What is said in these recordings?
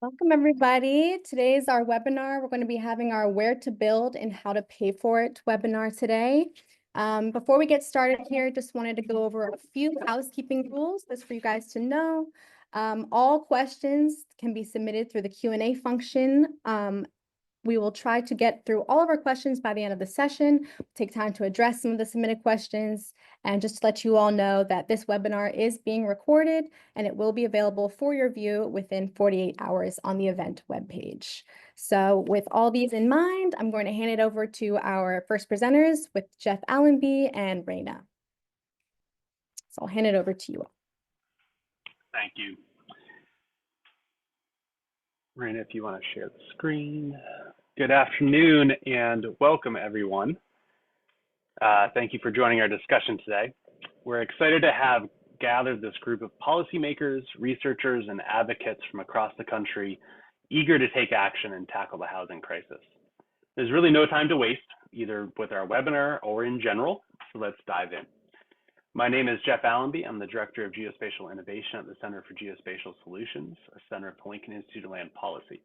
Welcome, everybody. Today is our webinar. We're going to be having our Where to Build and How to Pay for It webinar today. Before we get started here, just wanted to go over a few housekeeping rules just for you guys to know. All questions can be submitted through the Q&A function. We will try to get through all of our questions by the end of the session, take time to address some of the submitted questions, and just to let you all know that this webinar is being recorded and it will be available for your view within 48 hours on the event webpage. So with all these in mind, I'm going to hand it over to our first presenters with Jeff Allenby and Raina. So I'll hand it over to you all. Thank you. Raina, if you want to share the screen. Good afternoon and welcome, everyone. Thank you for joining our discussion today. We're excited to have gathered this group of policymakers, researchers, and advocates from across the country, eager to take action and tackle the housing crisis. There's really no time to waste, either with our webinar or in general, so let's dive in. My name is Jeff Allenby. I'm the Director of Geospatial Innovation at the Center for Geospatial Solutions, a center at the Lincoln Institute of Land Policy.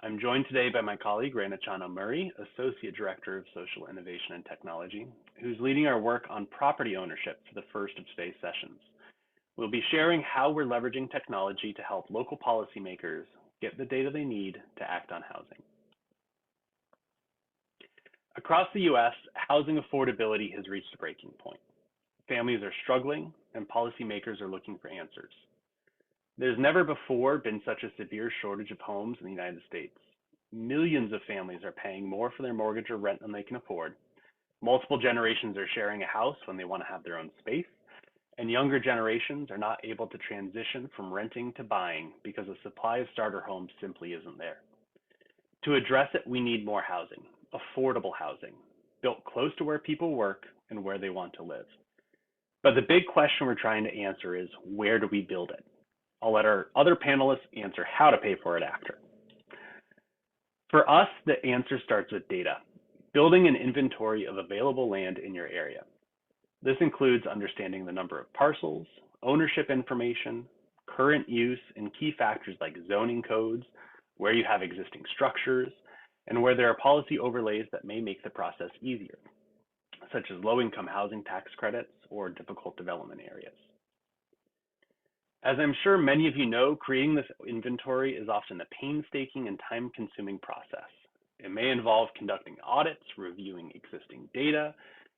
I'm joined today by my colleague, Raina Murray, Associate Director of Social Innovation and Technology, who's leading our work on property ownership for the first of today's sessions. We'll be sharing how we're leveraging technology to help local policymakers get the data they need to act on housing. Across the U.S., housing affordability has reached a breaking point. Families are struggling and policymakers are looking for answers. There's never before been such a severe shortage of homes in the United States. Millions of families are paying more for their mortgage or rent than they can afford. Multiple generations are sharing a house when they want to have their own space, and younger generations are not able to transition from renting to buying because the supply of starter homes simply isn't there. To address it, we need more housing, affordable housing, built close to where people work and where they want to live. But the big question we're trying to answer is, where do we build it? I'll let our other panelists answer how to pay for it after. For us, the answer starts with data, building an inventory of available land in your area. This includes understanding the number of parcels, ownership information, current use, and key factors like zoning codes, where you have existing structures, and where there are policy overlays that may make the process easier, such as low-income housing tax credits or difficult development areas. As I'm sure many of you know, creating this inventory is often a painstaking and time-consuming process. It may involve conducting audits, reviewing existing data,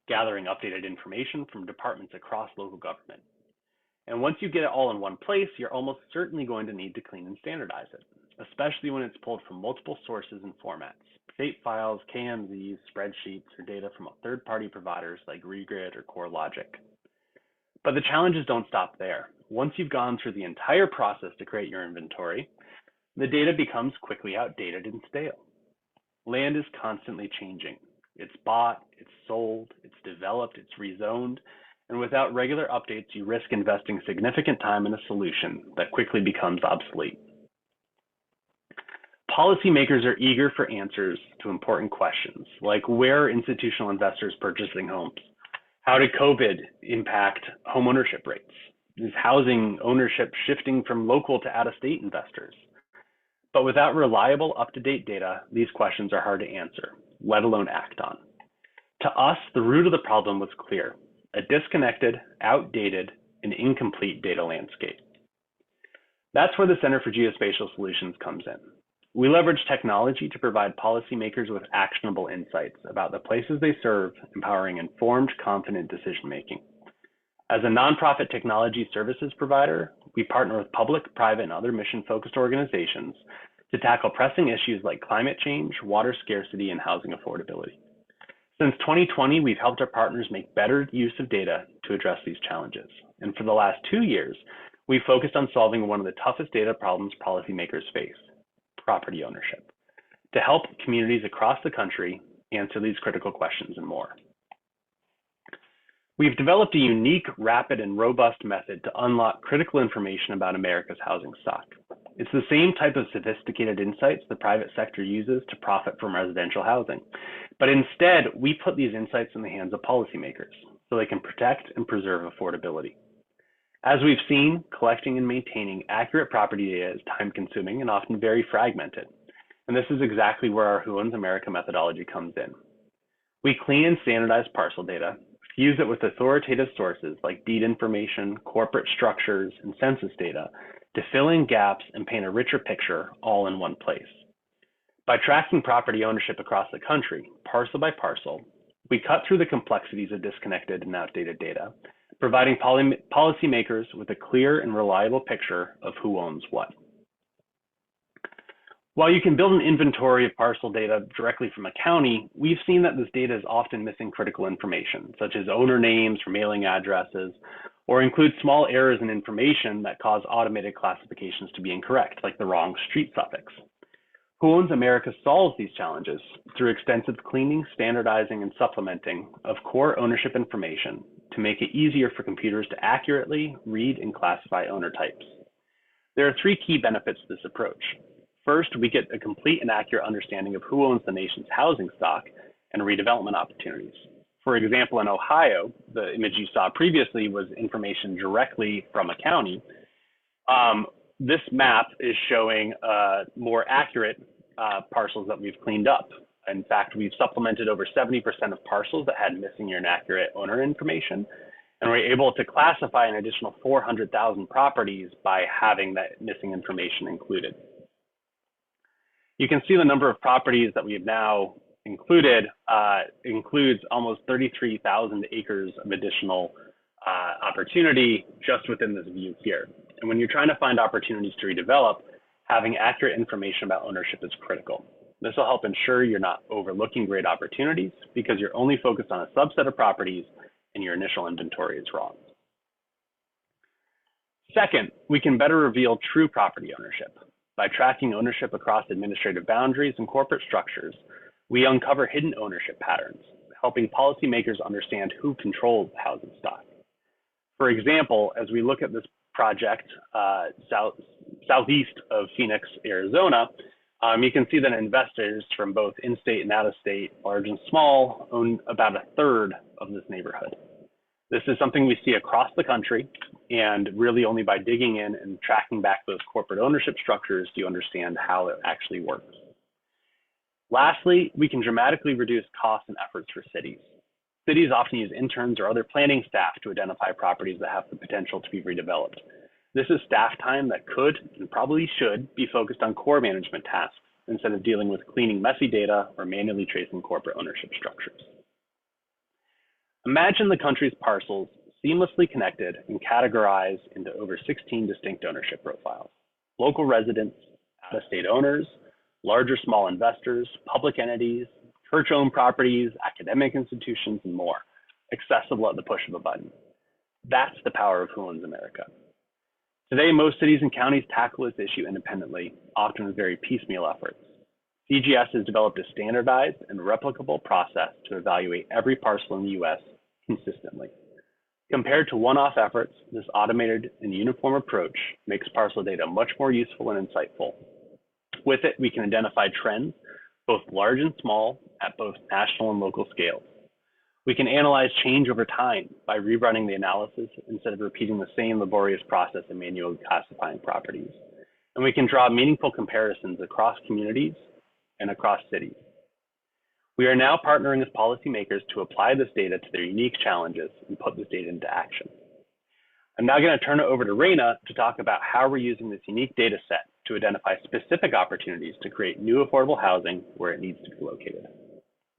gathering updated information from departments across local government. And once you get it all in one place, you're almost certainly going to need to clean and standardize it, especially when it's pulled from multiple sources and formats, shape files, KMZs, spreadsheets, or data from third-party providers like Regrid or CoreLogic. But the challenges don't stop there. Once you've gone through the entire process to create your inventory, the data becomes quickly outdated and stale. Land is constantly changing. It's bought, it's sold, it's developed, it's rezoned, and without regular updates, you risk investing significant time in a solution that quickly becomes obsolete. Policymakers are eager for answers to important questions, like where are institutional investors purchasing homes? How did COVID impact homeownership rates? Is housing ownership shifting from local to out-of-state investors? But without reliable, up-to-date data, these questions are hard to answer, let alone act on. To us, the root of the problem was clear: a disconnected, outdated, and incomplete data landscape. That's where the Center for Geospatial Solutions comes in. We leverage technology to provide policymakers with actionable insights about the places they serve, empowering informed, confident decision-making. As a nonprofit technology services provider, we partner with public, private, and other mission-focused organizations to tackle pressing issues like climate change, water scarcity, and housing affordability. Since 2020, we've helped our partners make better use of data to address these challenges. And for the last 2 years, we've focused on solving one of the toughest data problems policymakers face: property ownership, to help communities across the country answer these critical questions and more. We've developed a unique, rapid, and robust method to unlock critical information about America's housing stock. It's the same type of sophisticated insights the private sector uses to profit from residential housing. But instead, we put these insights in the hands of policymakers so they can protect and preserve affordability. As we've seen, collecting and maintaining accurate property data is time-consuming and often very fragmented. And this is exactly where our Who Owns America methodology comes in. We clean and standardize parcel data, fuse it with authoritative sources like deed information, corporate structures, and census data to fill in gaps and paint a richer picture all in one place. By tracking property ownership across the country, parcel by parcel, we cut through the complexities of disconnected and outdated data, providing policymakers with a clear and reliable picture of who owns what. While you can build an inventory of parcel data directly from a county, we've seen that this data is often missing critical information, such as owner names or mailing addresses, or includes small errors in information that cause automated classifications to be incorrect, like the wrong street suffix. Who Owns America solves these challenges through extensive cleaning, standardizing, and supplementing of core ownership information to make it easier for computers to accurately read and classify owner types. There are three key benefits to this approach. First, we get a complete and accurate understanding of who owns the nation's housing stock and redevelopment opportunities. For example, in Ohio, the image you saw previously was information directly from a county. This map is showing more accurate parcels that we've cleaned up. In fact, we've supplemented over 70% of parcels that had missing or inaccurate owner information, and we're able to classify an additional 400,000 properties by having that missing information included. You can see the number of properties that we have now included includes almost 33,000 acres of additional opportunity just within this view here. And when you're trying to find opportunities to redevelop, having accurate information about ownership is critical. This will help ensure you're not overlooking great opportunities because you're only focused on a subset of properties and your initial inventory is wrong. Second, we can better reveal true property ownership. By tracking ownership across administrative boundaries and corporate structures, we uncover hidden ownership patterns, helping policymakers understand who controls the housing stock. For example, as we look at this project southeast of Phoenix, Arizona, you can see that investors from both in-state and out-of-state, large and small, own about a third of this neighborhood. This is something we see across the country, and really only by digging in and tracking back those corporate ownership structures do you understand how it actually works. Lastly, we can dramatically reduce costs and efforts for cities. Cities often use interns or other planning staff to identify properties that have the potential to be redeveloped. This is staff time that could and probably should be focused on core management tasks instead of dealing with cleaning messy data or manually tracing corporate ownership structures. Imagine the country's parcels seamlessly connected and categorized into over 16 distinct ownership profiles. Local residents, out-of-state owners, large or small investors, public entities, church-owned properties, academic institutions, and more, accessible at the push of a button. That's the power of Who Owns America. Today, most cities and counties tackle this issue independently, often with very piecemeal efforts. CGS has developed a standardized and replicable process to evaluate every parcel in the US consistently. Compared to one-off efforts, this automated and uniform approach makes parcel data much more useful and insightful. With it, we can identify trends, both large and small, at both national and local scales. We can analyze change over time by rerunning the analysis instead of repeating the same laborious process of manually classifying properties. And we can draw meaningful comparisons across communities and across cities. We are now partnering with policymakers to apply this data to their unique challenges and put this data into action. I'm now going to turn it over to Raina to talk about how we're using this unique data set to identify specific opportunities to create new affordable housing where it needs to be located.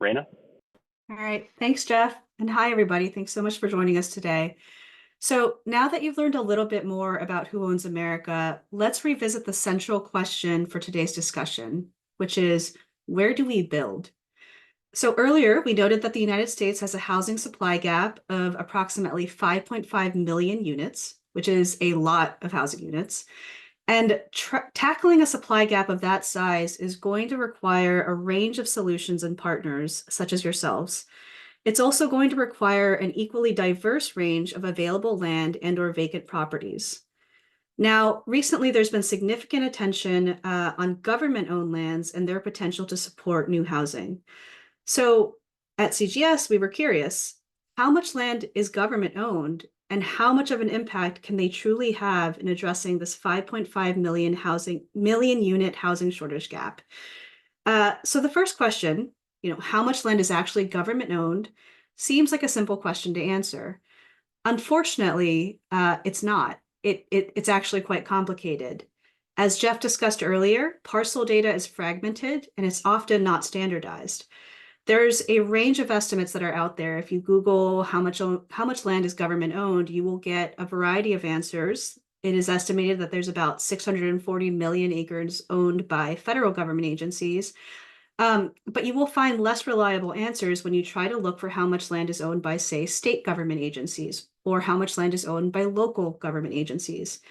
Raina? All right, thanks, Jeff. And hi, everybody. Thanks so much for joining us today. So now that you've learned a little bit more about Who Owns America, let's revisit the central question for today's discussion, which is, where do we build? So earlier, we noted that the United States has a housing supply gap of approximately 5.5 million units, which is a lot of housing units. And tackling a supply gap of that size is going to require a range of solutions and partners, such as yourselves. It's also going to require an equally diverse range of available land and/or vacant properties. Now, recently, there's been significant attention on government-owned lands and their potential to support new housing. So at CGS, we were curious, how much land is government-owned and how much of an impact can they truly have in addressing this 5.5 million unit housing shortage gap? So the first question, how much land is actually government owned, seems like a simple question to answer. Unfortunately, it's not. It's actually quite complicated. As Jeff discussed earlier, parcel data is fragmented and it's often not standardized. There's a range of estimates that are out there. If you Google how much land is government owned, you will get a variety of answers. It is estimated that there's about 640 million acres owned by federal government agencies. But you will find less reliable answers when you try to look for how much land is owned by, say, state government agencies, or how much land is owned by local government agencies.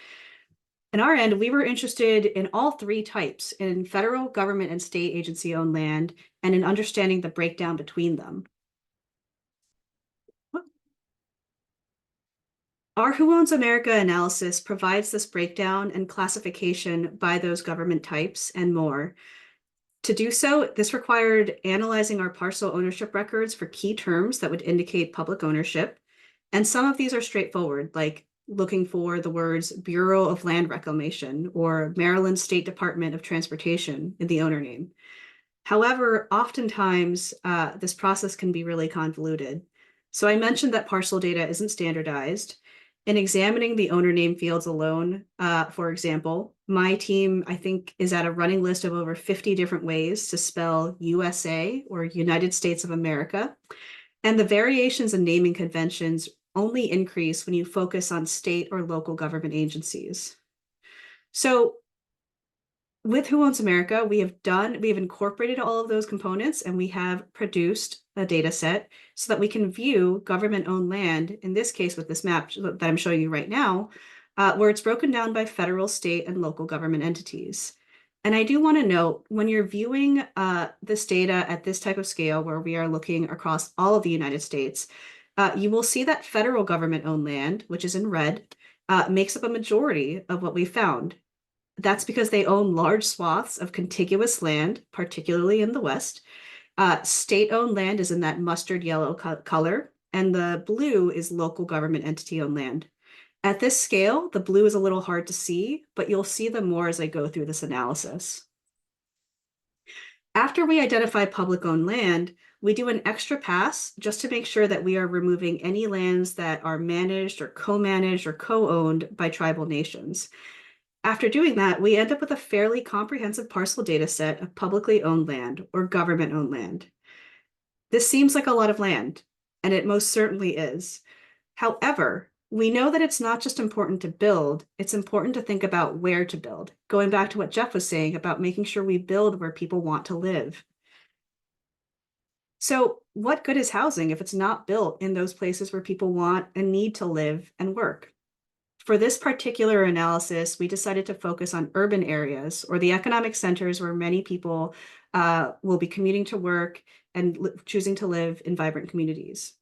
On our end, we were interested in all three types, in federal government and state agency owned land, and in understanding the breakdown between them. Our Who Owns America analysis provides this breakdown and classification by those government types and more. To do so, this required analyzing our parcel ownership records for key terms that would indicate public ownership. And some of these are straightforward, like looking for the words Bureau of Land Reclamation or Maryland State Department of Transportation in the owner name. However, oftentimes this process can be really convoluted. So I mentioned that parcel data isn't standardized. In examining the owner name fields alone, for example, my team, I think, is at a running list of over 50 different ways to spell USA or United States of America. And the variations in naming conventions only increase when you focus on state or local government agencies. So with Who Owns America, we have incorporated all of those components and we have produced a data set so that we can view government-owned land, in this case with this map that I'm showing you right now, where it's broken down by federal, state, and local government entities. And I do want to note, when you're viewing this data at this type of scale, where we are looking across all of the United States, you will see that federal government-owned land, which is in red, makes up a majority of what we found. That's because they own large swaths of contiguous land, particularly in the West. State-owned land is in that mustard yellow color, and the blue is local government entity-owned land. At this scale, the blue is a little hard to see, but you'll see them more as I go through this analysis. After we identify public-owned land, we do an extra pass just to make sure that we are removing any lands that are managed or co-managed or co-owned by tribal nations. After doing that, we end up with a fairly comprehensive parcel data set of publicly owned land or government-owned land. This seems like a lot of land, and it most certainly is. However, we know that it's not just important to build, it's important to think about where to build, going back to what Jeff was saying about making sure we build where people want to live. So what good is housing if it's not built in those places where people want and need to live and work? For this particular analysis, we decided to focus on urban areas or the economic centers where many people will be commuting to work and choosing to live in vibrant communities.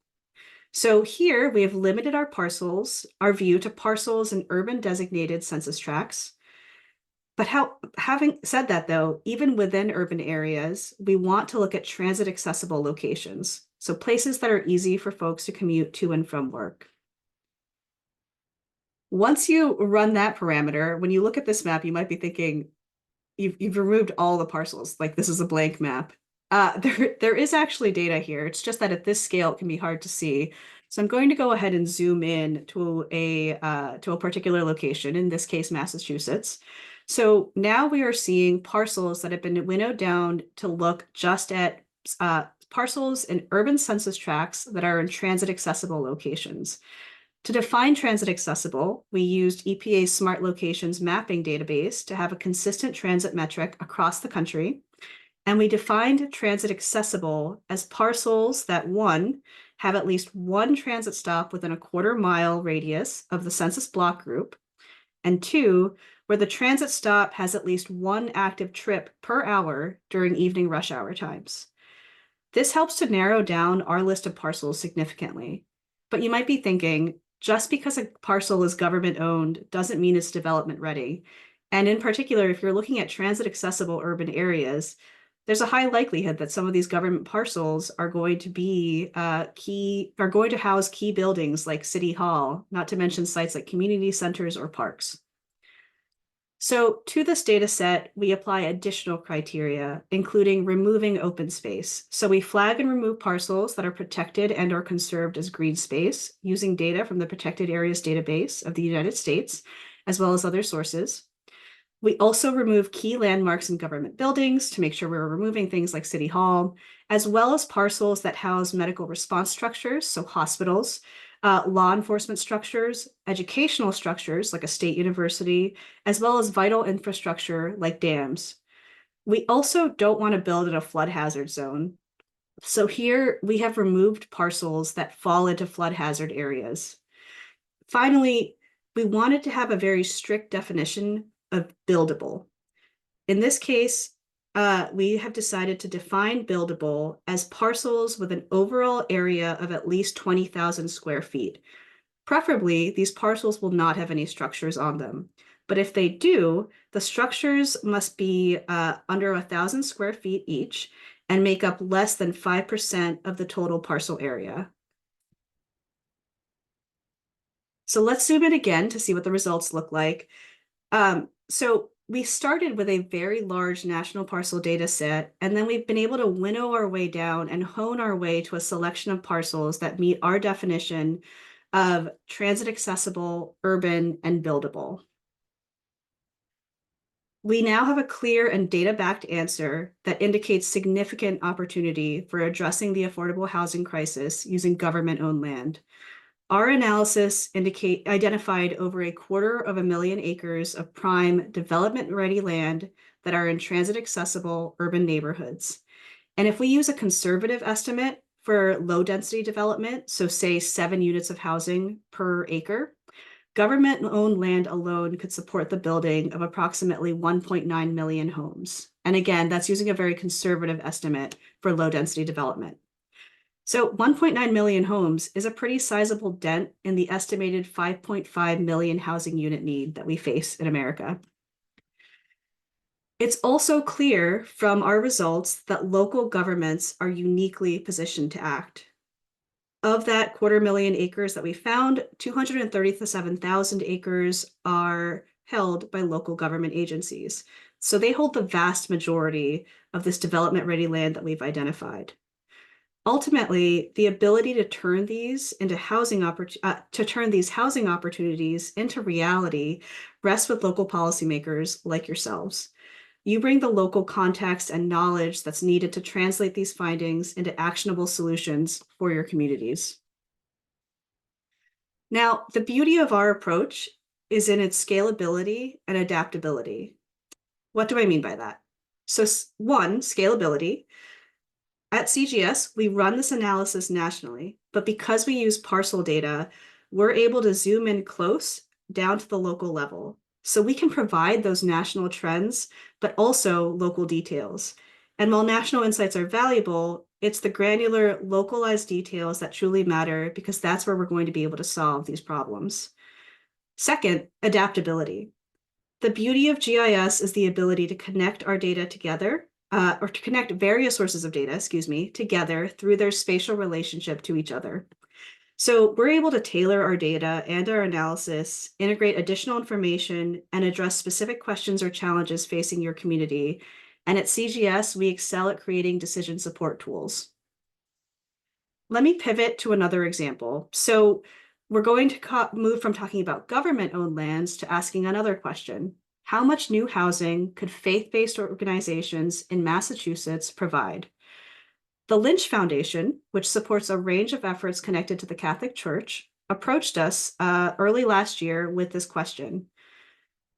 So here we have limited our view to parcels in urban designated census tracts. But having said that, though, even within urban areas, we want to look at transit accessible locations. So places that are easy for folks to commute to and from work. Once you run that parameter, when you look at this map, you might be thinking, you've removed all the parcels, like this is a blank map. There is actually data here. It's just that at this scale, it can be hard to see. So I'm going to go ahead and zoom in to a particular location, in this case, Massachusetts. So now we are seeing parcels that have been winnowed down to look just at parcels in urban census tracts that are in transit accessible locations. To define transit accessible, we used EPA's Smart Locations mapping database to have a consistent transit metric across the country. And we defined transit accessible as parcels that, one, have at least one transit stop within a quarter-mile radius of the census block group, and two, where the transit stop has at least one active trip per hour during evening rush hour times. This helps to narrow down our list of parcels significantly. But you might be thinking, just because a parcel is government owned doesn't mean it's development ready. And in particular, if you're looking at transit accessible urban areas, there's a high likelihood that some of these government parcels are going to be going to house key buildings like City Hall, not to mention sites like community centers or parks. So to this data set, we apply additional criteria, including removing open space. So we flag and remove parcels that are protected and or conserved as green space using data from the Protected Areas Database of the United States, as well as other sources. We also remove key landmarks in government buildings to make sure we're removing things like City Hall, as well as parcels that house medical response structures, so hospitals, law enforcement structures, educational structures like a state university, as well as vital infrastructure like dams. We also don't want to build in a flood hazard zone. So here we have removed parcels that fall into flood hazard areas. Finally, we wanted to have a very strict definition of buildable. In this case, we have decided to define buildable as parcels with an overall area of at least 20,000 square feet. Preferably, these parcels will not have any structures on them. But if they do, the structures must be under 1,000 square feet each and make up less than 5% of the total parcel area. So let's zoom in again to see what the results look like. So we started with a very large national parcel data set, and then we've been able to winnow our way down and hone our way to a selection of parcels that meet our definition of transit accessible, urban, and buildable. We now have a clear and data-backed answer that indicates significant opportunity for addressing the affordable housing crisis using government-owned land. Our analysis identified over 250,000 acres of prime development-ready land that are in transit-accessible urban neighborhoods. And if we use a conservative estimate for low-density development, so say 7 units of housing per acre, government-owned land alone could support the building of approximately 1.9 million homes. And again, that's using a very conservative estimate for low-density development. So 1.9 million homes is a pretty sizable dent in the estimated 5.5 million housing unit need that we face in America. It's also clear from our results that local governments are uniquely positioned to act. Of that 250,000 acres that we found, 237,000 acres are held by local government agencies. So they hold the vast majority of this development-ready land that we've identified. Ultimately, the ability to turn these into housing opportunities into reality rests with local policymakers like yourselves. You bring the local context and knowledge that's needed to translate these findings into actionable solutions for your communities. Now, the beauty of our approach is in its scalability and adaptability. What do I mean by that? So one, scalability. At CGS, we run this analysis nationally, but because we use parcel data, we're able to zoom in close down to the local level. So we can provide those national trends, but also local details. And while national insights are valuable, it's the granular, localized details that truly matter because that's where we're going to be able to solve these problems. Second, adaptability. The beauty of GIS is the ability to connect our data together or to connect various sources of data, together through their spatial relationship to each other. So we're able to tailor our data and our analysis, integrate additional information, and address specific questions or challenges facing your community. And at CGS, we excel at creating decision support tools. Let me pivot to another example. So we're going to move from talking about government-owned lands to asking another question. How much new housing could faith-based organizations in Massachusetts provide? The Lynch Foundation, which supports a range of efforts connected to the Catholic Church, approached us early last year with this question.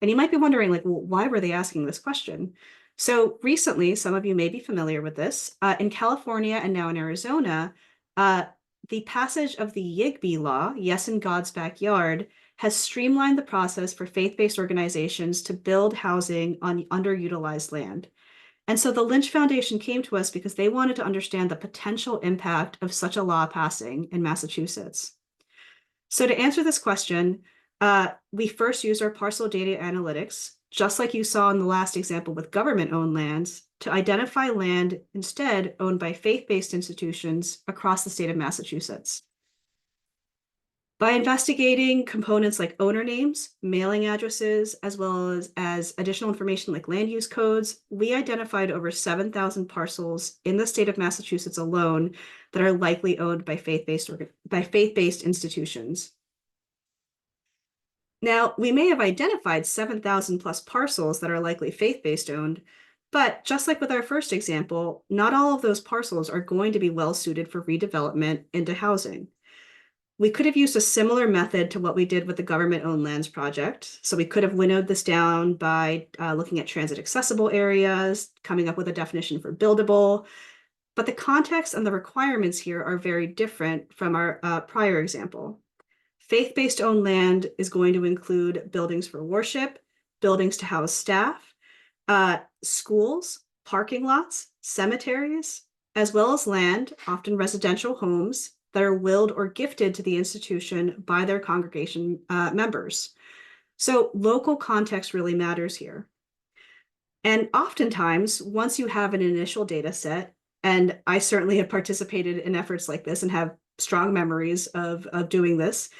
And you might be wondering, well, why were they asking this question? So recently, some of you may be familiar with this, in California and now in Arizona, the passage of the YIGBY law, Yes in God's Backyard, has streamlined the process for faith-based organizations to build housing on underutilized land. And so the Lynch Foundation came to us because they wanted to understand the potential impact of such a law passing in Massachusetts. So to answer this question, we first used our parcel data analytics just like you saw in the last example with government-owned lands, to identify land instead owned by faith-based institutions across the state of Massachusetts. By investigating components like owner names, mailing addresses, as well as additional information like land use codes, we identified over 7,000 parcels in the state of Massachusetts alone that are likely owned by faith-based institutions. Now, we may have identified 7,000 plus parcels that are likely faith-based owned, but just like with our first example, not all of those parcels are going to be well suited for redevelopment into housing. We could have used a similar method to what we did with the government-owned lands project. So we could have winnowed this down by looking at transit accessible areas, coming up with a definition for buildable. But the context and the requirements here are very different from our prior example. Faith-based owned land is going to include buildings for worship, buildings to house staff, schools, parking lots, cemeteries, as well as land, often residential homes, that are willed or gifted to the institution by their congregation members. So local context really matters here. And oftentimes, once you have an initial data set, and I certainly have participated in efforts like this and have strong memories of doing this,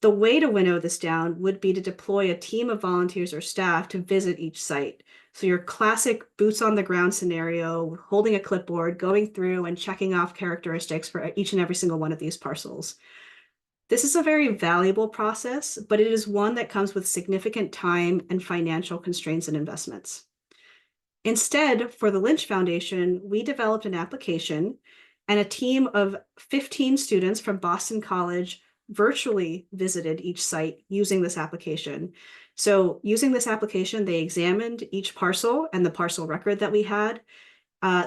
the way to winnow this down would be to deploy a team of volunteers or staff to visit each site. So your classic boots on the ground scenario, holding a clipboard, going through and checking off characteristics for each and every single one of these parcels. This is a very valuable process, but it is one that comes with significant time and financial constraints and investments. Instead, for the Lynch Foundation, we developed an application, and a team of 15 students from Boston College virtually visited each site using this application. So using this application, they examined each parcel and the parcel record that we had.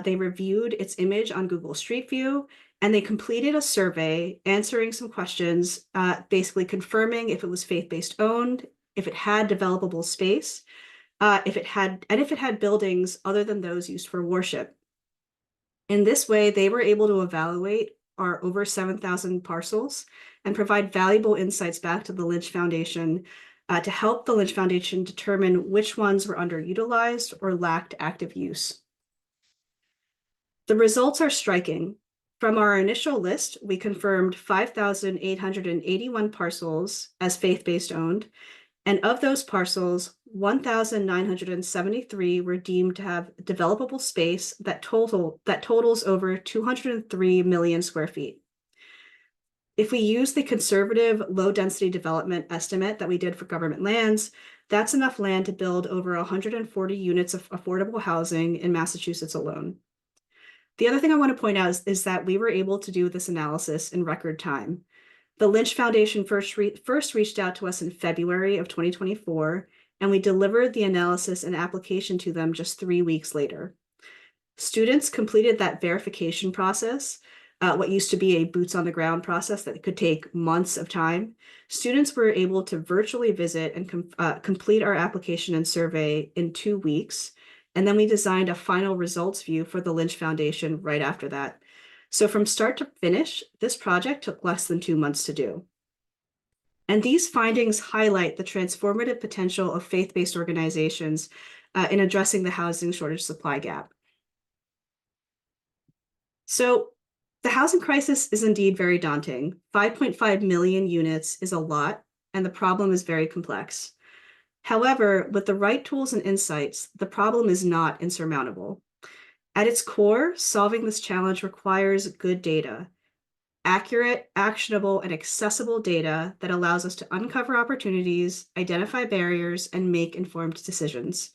They reviewed its image on Google Street View, and they completed a survey answering some questions, basically confirming if it was faith-based owned, if it had developable space, if it had buildings other than those used for worship. In this way, they were able to evaluate our over 7,000 parcels and provide valuable insights back to the Lynch Foundation to help the Lynch Foundation determine which ones were underutilized or lacked active use. The results are striking. From our initial list, we confirmed 5,881 parcels as faith-based owned, and of those parcels, 1,973 were deemed to have developable space that totals over 203 million square feet. If we use the conservative low-density development estimate that we did for government lands, that's enough land to build over 140 units of affordable housing in Massachusetts alone. The other thing I want to point out is that we were able to do this analysis in record time. The Lynch Foundation first reached out to us in February of 2024, and we delivered the analysis and application to them just 3 weeks later. Students completed that verification process, what used to be a boots on the ground process that could take months of time. Students were able to virtually visit and complete our application and survey in 2 weeks. And then we designed a final results view for the Lynch Foundation right after that. So from start to finish, this project took less than 2 months to do. And these findings highlight the transformative potential of faith-based organizations in addressing the housing shortage supply gap. So the housing crisis is indeed very daunting. 5.5 million units is a lot, and the problem is very complex. However, with the right tools and insights, the problem is not insurmountable. At its core, solving this challenge requires good data, accurate, actionable, and accessible data that allows us to uncover opportunities, identify barriers, and make informed decisions.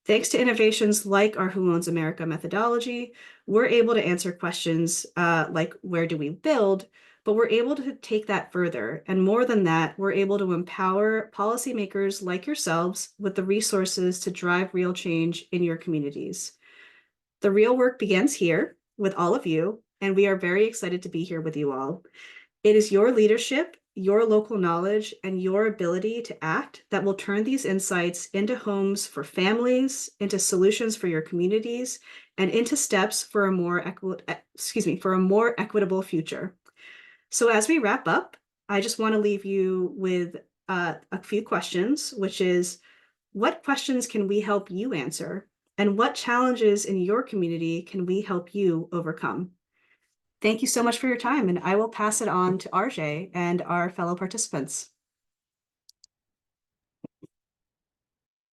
Thanks to innovations like our Who Owns America methodology, we're able to answer questions like where do we build, but we're able to take that further. And more than that, we're able to empower policymakers like yourselves with the resources to drive real change in your communities. The real work begins here with all of you, and we are very excited to be here with you all. It is your leadership, your local knowledge, and your ability to act that will turn these insights into homes for families, into solutions for your communities, and into steps for a more equitable future. So as we wrap up, I just want to leave you with a few questions, which is, What questions can we help you answer? And what challenges in your community can we help you overcome? Thank you so much for your time, and I will pass it on to RJ and our fellow participants.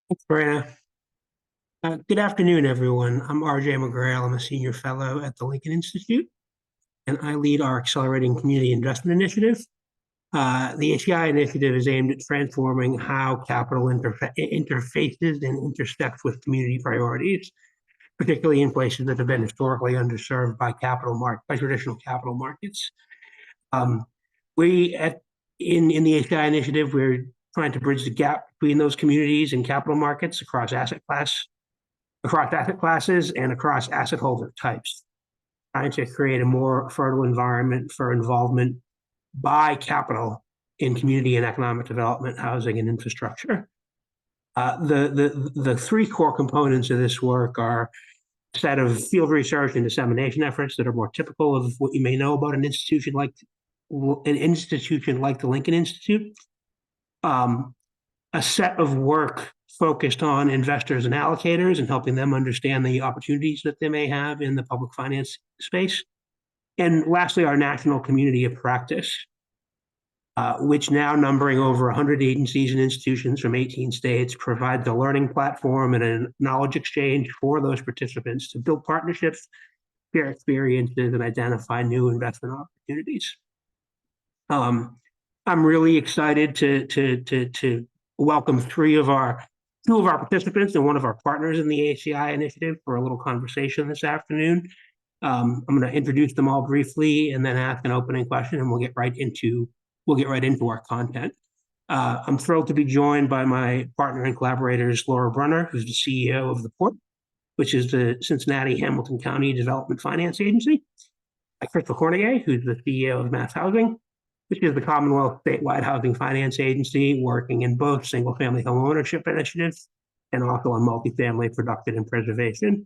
Thanks, Brana. Good afternoon, everyone. I'm RJ McGrail. I'm a senior fellow at the Lincoln Institute, and I lead our Accelerating Community Investment Initiative. The ACI initiative is aimed at transforming how capital interfaces and intersects with community priorities, particularly in places that have been historically underserved by traditional capital markets. In the ACI initiative, we're trying to bridge the gap between those communities and capital markets across asset classes and across asset holder types, trying to create a more fertile environment for involvement by capital in community and economic development, housing, and infrastructure. The three core components of this work are a set of field research and dissemination efforts that are more typical of what you may know about an institution like the Lincoln Institute. A set of work focused on investors and allocators and helping them understand the opportunities that they may have in the public finance space. And lastly, our national community of practice, which now numbering over 100 agencies and institutions from 18 states, provides a learning platform and a knowledge exchange for those participants to build partnerships, share experiences, and identify new investment opportunities. I'm really excited to welcome two of our participants and one of our partners in the ACI initiative for a little conversation this afternoon. I'm going to introduce them all briefly and then ask an opening question, and we'll get right into our content. I'm thrilled to be joined by my partner and collaborators, Laura Brunner, who's the CEO of the Port, which is the Cincinnati Hamilton County Development Finance Agency, by Crystal Cornegay, who's the CEO of Mass Housing, which is the Commonwealth statewide housing finance agency working in both single-family home ownership initiatives and also on multifamily production and preservation.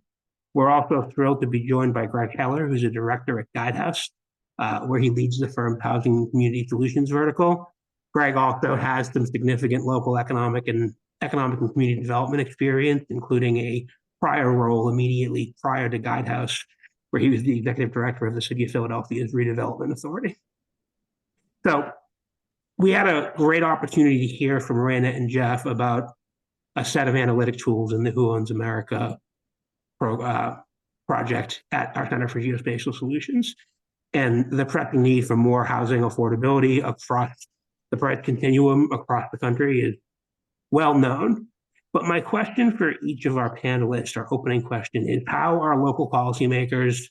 We're also thrilled to be joined by Greg Heller, who's a director at Guidehouse, where he leads the firm's housing and community solutions vertical. Greg also has some significant local economic and community development experience, including a prior role immediately prior to Guidehouse, where he was the executive director of the City of Philadelphia's redevelopment authority. So we had a great opportunity to hear from Raina and Jeff about a set of analytic tools in the Who Owns America project at our Center for Geospatial Solutions, and the pressing need for more housing affordability across the price continuum across the country is well known. But my question for each of our panelists, our opening question, is how are local policymakers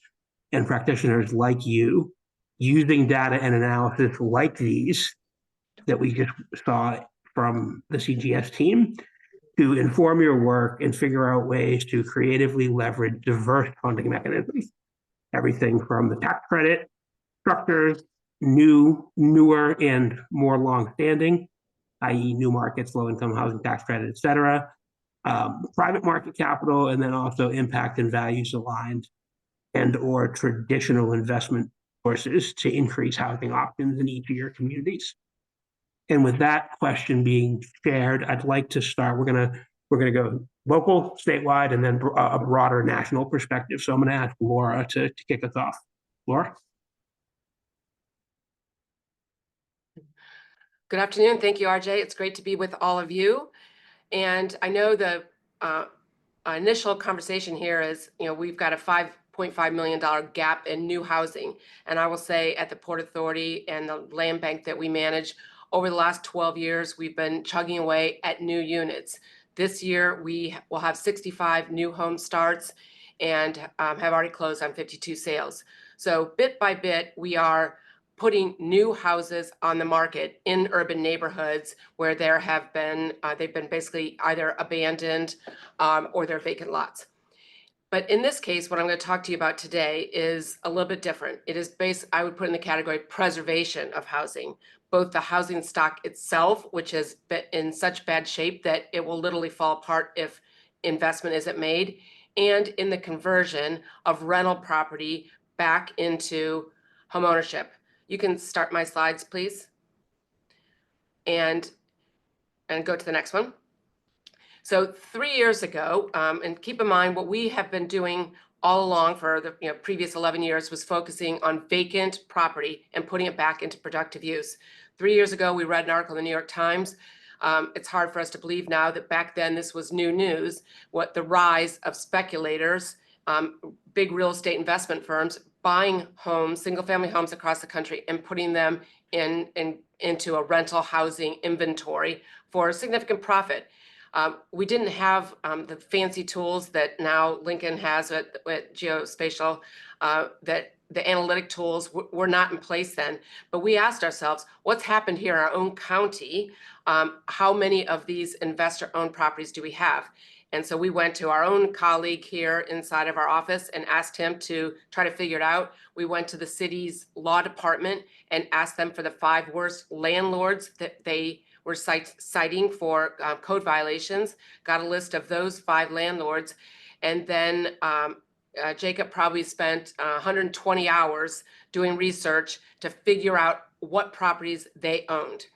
and practitioners like you using data and analysis like these that we just saw from the CGS team to inform your work and figure out ways to creatively leverage diverse funding mechanisms, everything from the tax credit structures, newer and more long-standing, i.e. new markets, low-income housing tax credit, et cetera, private market capital, and then also impact and values aligned and or traditional investment sources to increase housing options in each of your communities. And with that question being shared, I'd like to start. We're gonna go local, statewide, and then a broader national perspective. So I'm going to ask Laura to kick us off. Laura. Good afternoon. Thank you, RJ. It's great to be with all of you. And I know the initial conversation here is, we've got a $5.5 million gap in new housing. And I will say at the Port Authority and the land bank that we manage, over the last 12 years, we've been chugging away at new units. This year, we will have 65 new home starts and have already closed on 52 sales. So bit by bit, we are putting new houses on the market in urban neighborhoods where there have been, they've been basically either abandoned or they're vacant lots. But in this case, what I'm going to talk to you about today is a little bit different. It is I would put in the category preservation of housing, both the housing stock itself, which has been in such bad shape that it will literally fall apart if investment isn't made, and in the conversion of rental property back into homeownership. You can start my slides, please, and go to the next one. So 3 years ago, and keep in mind what we have been doing all along for the previous 11 years was focusing on vacant property and putting it back into productive use. 3 years ago, we read an article in the New York Times. It's hard for us to believe now that back then this was new news, what the rise of speculators, big real estate investment firms buying homes, single family homes across the country and putting them into a rental housing inventory for a significant profit. We didn't have the fancy tools that now Lincoln has at geospatial, that the analytic tools were not in place then. But we asked ourselves, what's happened here in our own county? How many of these investor-owned properties do we have? And so we went to our own colleague here inside of our office and asked him to try to figure it out. We went to the city's law department and asked them for the 5 worst landlords that they were citing for code violations, got a list of those 5 landlords. And then Jacob probably spent 120 hours doing research to figure out what properties they owned.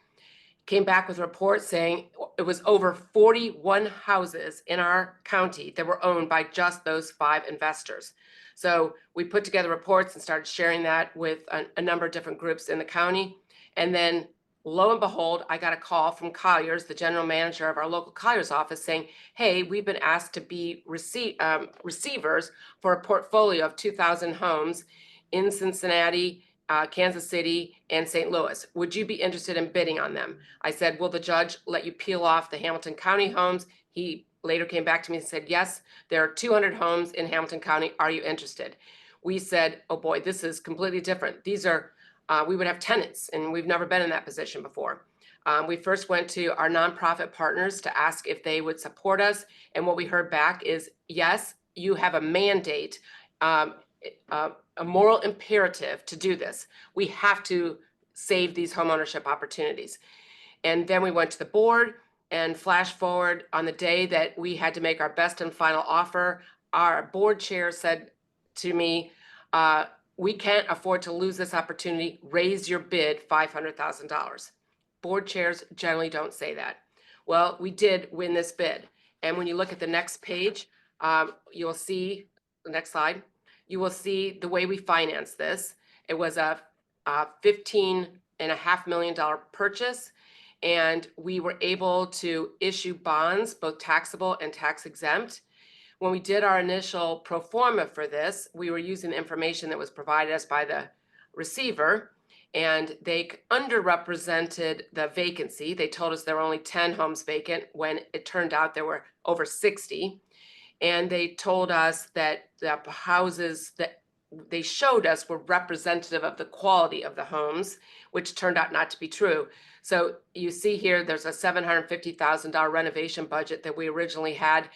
Came back with a report saying it was over 41 houses in our county that were owned by just those 5 investors. So we put together reports and started sharing that with a number of different groups in the county. And then lo and behold, I got a call from Colliers, the general manager of our local Colliers office, saying, hey, we've been asked to be receivers for a portfolio of 2,000 homes in Cincinnati, Kansas City, and St. Louis. Would you be interested in bidding on them? I said, will the judge let you peel off the Hamilton County homes? He later came back to me and said, yes, there are 200 homes in Hamilton County. Are you interested? We said, oh boy, this is completely different. These are, we would have tenants, and we've never been in that position before. We first went to our nonprofit partners to ask if they would support us. And what we heard back is, yes, you have a mandate, a moral imperative to do this. We have to save these homeownership opportunities. And then we went to the board, and flash forward on the day that we had to make our best and final offer, our board chair said to me, we can't afford to lose this opportunity. Raise your bid $500,000. Board chairs generally don't say that. Well, we did win this bid. And when you look at the next page, you'll see, the next slide, you will see the way we financed this. It was a $15.5 million purchase, and we were able to issue bonds, both taxable and tax exempt. When we did our initial pro forma for this, we were using the information that was provided us by the receiver, and they underrepresented the vacancy. They told us there were only 10 homes vacant when it turned out there were over 60. And they told us that the houses that they showed us were representative of the quality of the homes, which turned out not to be true. So you see here, there's a $750,000 renovation budget that we originally had.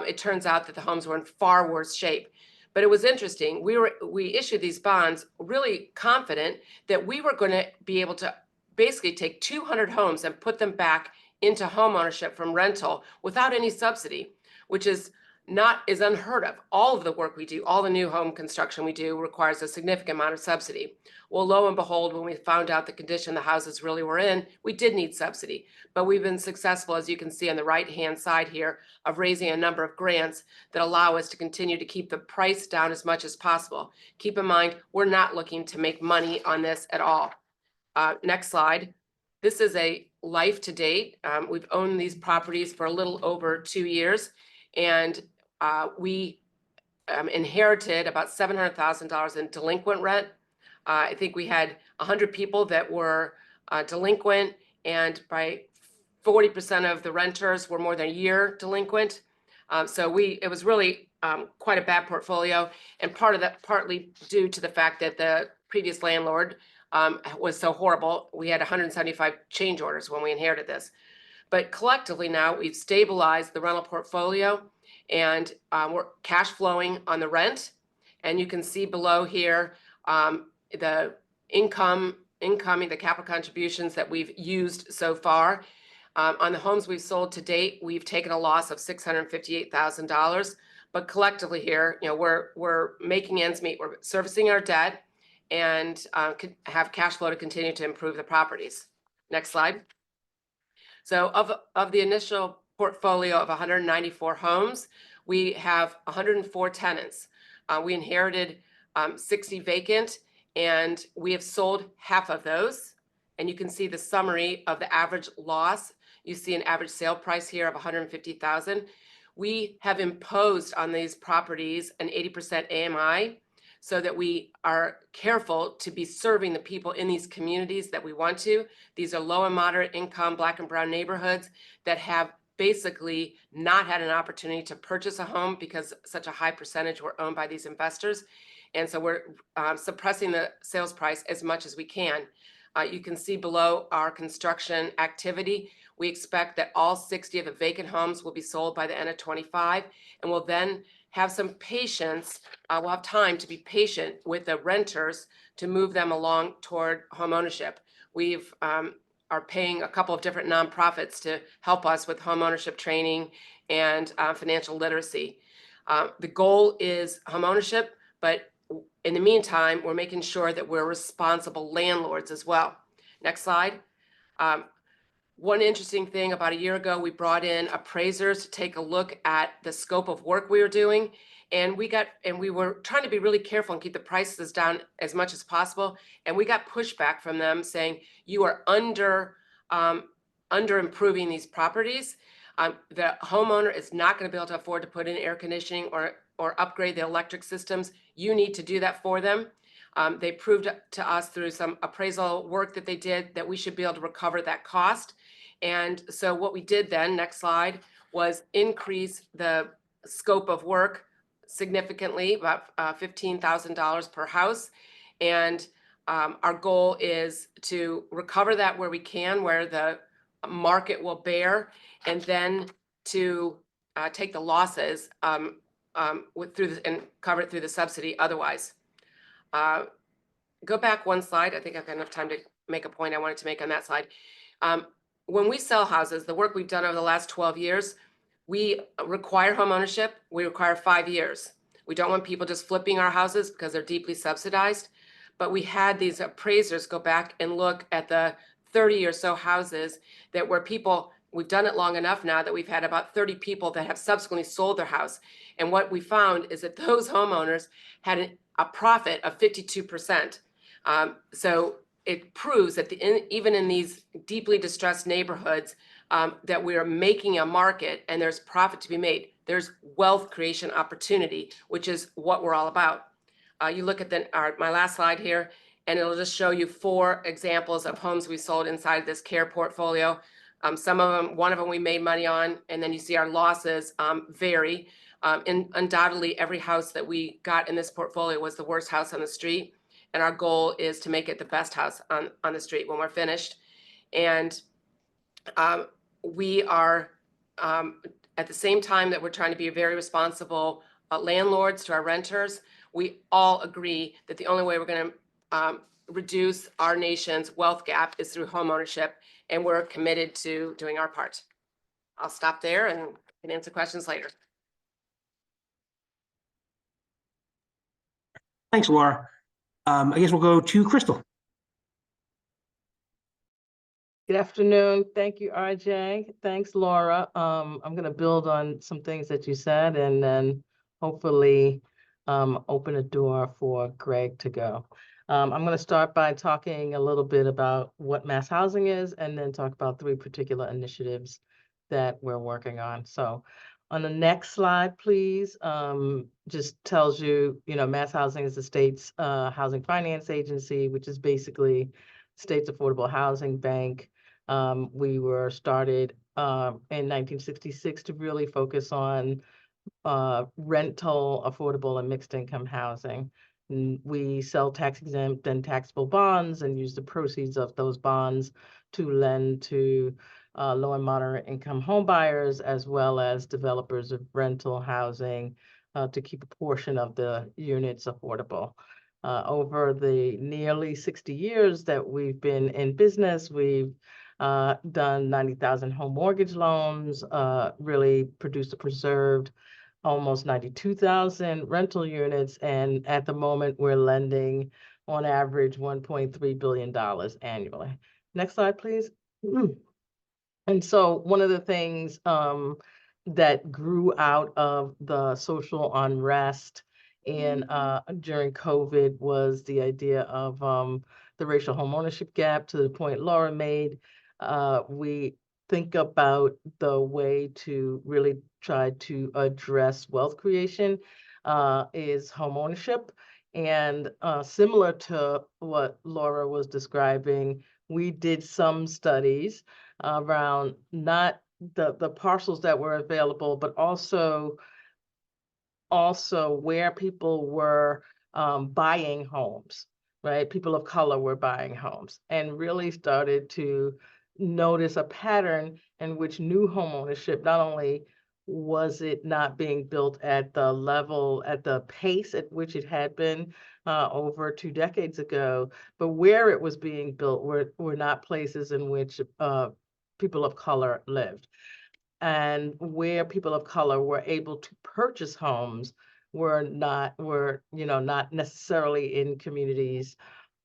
It turns out that the homes were in far worse shape. But it was interesting. We issued these bonds really confident that we were going to be able to basically take 200 homes and put them back into homeownership from rental without any subsidy, which is unheard of. All of the work we do, all the new home construction we do requires a significant amount of subsidy. Well, lo and behold, when we found out the condition the houses really were in, we did need subsidy. But we've been successful, as you can see on the right-hand side here, of raising a number of grants that allow us to continue to keep the price down as much as possible. Keep in mind, we're not looking to make money on this at all. Next slide. This is a life to date. We've owned these properties for a little over 2 years, and we inherited about $700,000 in delinquent rent. I think we had 100 people that were delinquent, and by 40% of the renters were more than a year delinquent. So it was really quite a bad portfolio, and part of that partly due to the fact that the previous landlord was so horrible. We had 175 change orders when we inherited this. But collectively now we've stabilized the rental portfolio, and we're cash flowing on the rent. And you can see below here the incoming, the capital contributions that we've used so far. On the homes we've sold to date, we've taken a loss of $658,000. But collectively here, we're making ends meet. We're servicing our debt and have cash flow to continue to improve the properties. Next slide. So of the initial portfolio of 194 homes, we have 104 tenants. We inherited 60 vacant, and we have sold half of those. And you can see the summary of the average loss. You see an average sale price here of 150,000. We have imposed on these properties an 80% AMI so that we are careful to be serving the people in these communities that we want to. These are low and moderate income Black and brown neighborhoods that have basically not had an opportunity to purchase a home because such a high percentage were owned by these investors. And so we're suppressing the sales price as much as we can. You can see below our construction activity. We expect that all 60 of the vacant homes will be sold by the end of 25, and we'll then have some patience. We'll have time to be patient with the renters to move them along toward home ownership. We've are paying a couple of different nonprofits to help us with home ownership training and financial literacy. The goal is home ownership, but in the meantime, we're making sure that we're responsible landlords as well. Next slide. One interesting thing, about a year ago, we brought in appraisers to take a look at the scope of work we were doing. And we were trying to be really careful and keep the prices down as much as possible. And we got pushback from them saying, you are under improving these properties. The homeowner is not going to be able to afford to put in air conditioning or upgrade the electric systems. You need to do that for them. They proved to us through some appraisal work that they did that we should be able to recover that cost. And so what we did then, next slide, was increase the scope of work significantly, about $15,000 per house. And our goal is to recover that where we can, where the market will bear, and then to take the losses and cover it through the subsidy otherwise. Go back one slide. I think I've got enough time to make a point I wanted to make on that slide. When we sell houses, the work we've done over the last 12 years, we require home ownership. We require 5 years. We don't want people just flipping our houses because they're deeply subsidized. But we had these appraisers go back and look at the 30 or so houses that were people, we've done it long enough now that we've had about 30 people that have subsequently sold their house. And what we found is that those homeowners had a profit of 52%. So it proves that even in these deeply distressed neighborhoods, that we are making a market and there's profit to be made. There's wealth creation opportunity, which is what we're all about. You look at my last slide here, and it'll just show you 4 examples of homes we sold inside this care portfolio. Some of them, one of them we made money on, and then you see our losses vary. And undoubtedly, every house that we got in this portfolio was the worst house on the street. And our goal is to make it the best house on the street when we're finished. And we are, at the same time that we're trying to be very responsible landlords to our renters, we all agree that the only way we're going to reduce our nation's wealth gap is through home ownership, and we're committed to doing our part. I'll stop there and can answer questions later. Thanks, Laura. I guess we'll go to Crystal. Good afternoon. Thank you, RJ. Thanks, Laura. I'm going to build on some things that you said and then hopefully open a door for Greg to go. I'm going to start by talking a little bit about what mass housing is and then talk about 3 particular initiatives that we're working on. So on the next slide, please, just tells you, mass housing is the state's housing finance agency, which is basically state's affordable housing bank. We were started in 1966 to really focus on rental, affordable, and mixed income housing. And we sell tax exempt and taxable bonds and use the proceeds of those bonds to lend to low and moderate income home buyers, as well as developers of rental housing to keep a portion of the units affordable. Over the nearly 60 years that we've been in business, we've done 90,000 home mortgage loans, really produced or preserved almost 92,000 rental units. And at the moment, we're lending on average $1.3 billion annually. Next slide, please. And so one of the things that grew out of the social unrest and during COVID was the idea of the racial homeownership gap. To the point Laura made, we think about the way to really try to address wealth creation is homeownership. And similar to what Laura was describing, we did some studies around not the parcels that were available, but also where people were buying homes, right? People of color were buying homes, and really started to notice a pattern in which new home ownership, not only was it not being built at the level, at the pace at which it had been over 2 decades ago, but where it was being built were not places in which people of color lived. And where people of color were able to purchase homes were not necessarily in communities,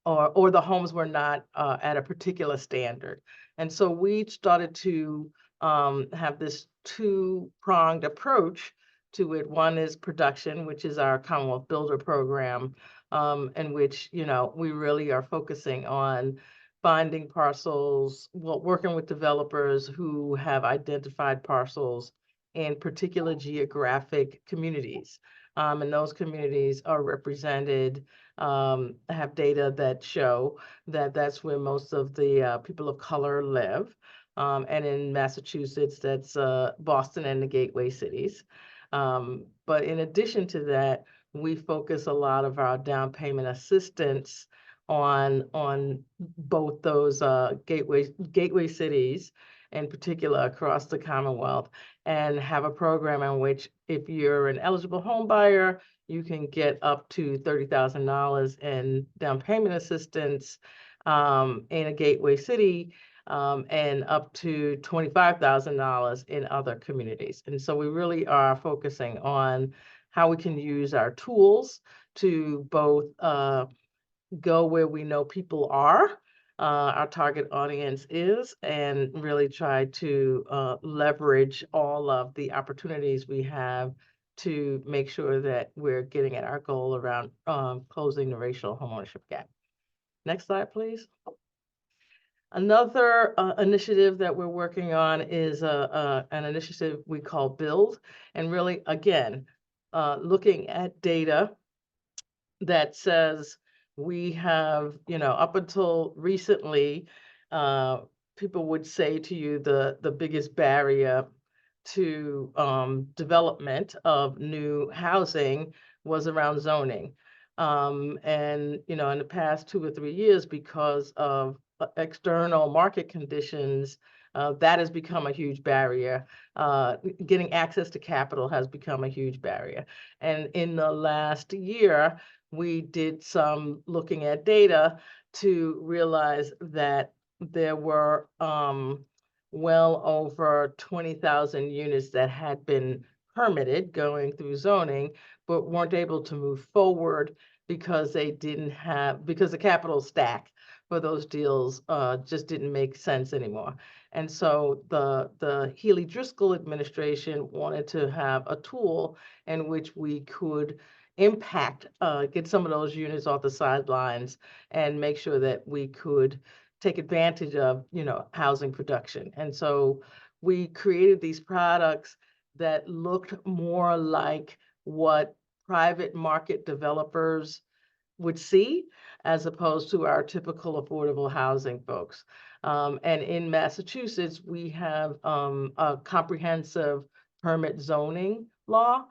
or the homes were not at a particular standard. And so we started to have this two-pronged approach to it. One is production, which is our Commonwealth Builder program, in which, we really are focusing on finding parcels, working with developers who have identified parcels in particular geographic communities. And those communities are represented, have data that show that that's where most of the people of color live. And in Massachusetts, that's Boston and the gateway cities. But in addition to that, we focus a lot of our down payment assistance on both those gateway cities, in particular across the Commonwealth, and have a program in which, if you're an eligible home buyer, you can get up to $30,000 in down payment assistance in a gateway city, and up to $25,000 in other communities. And so we really are focusing on how we can use our tools to both go where we know people are, our target audience is, and really try to leverage all of the opportunities we have to make sure that we're getting at our goal around closing the racial homeownership gap. Next slide, please. Another initiative that we're working on is an initiative we call Build, and really, again, looking at data that says we have, up until recently, people would say to you the biggest barrier to development of new housing was around zoning. And, in the past 2 or 3 years, because of external market conditions, that has become a huge barrier. Getting access to capital has become a huge barrier. And in the last year, we did some looking at data to realize that there were well over 20,000 units that had been permitted going through zoning, but weren't able to move forward because because the capital stack for those deals just didn't make sense anymore. And so the Healy-Driscoll administration wanted to have a tool in which we could get some of those units off the sidelines and make sure that we could take advantage of, housing production. And so we created these products that looked more like what private market developers would see, as opposed to our typical affordable housing folks. And in Massachusetts, we have a comprehensive permit zoning law,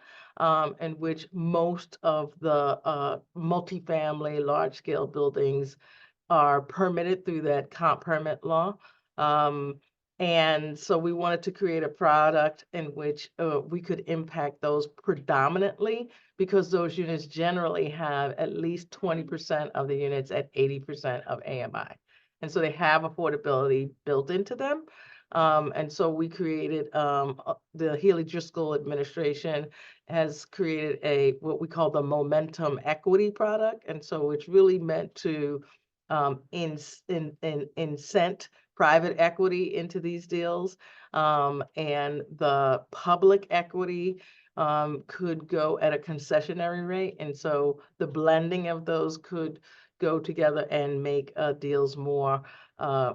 in which most of the multifamily large-scale buildings are permitted through that comp permit law. And so we wanted to create a product in which we could impact those predominantly, because those units generally have at least 20% of the units at 80% of AMI. And so they have affordability built into them. And so we created, the Healy-Driscoll administration has created what we call the Momentum Equity product. And so it's really meant to incent private equity into these deals. And the public equity could go at a concessionary rate. And so the blending of those could go together and make deals more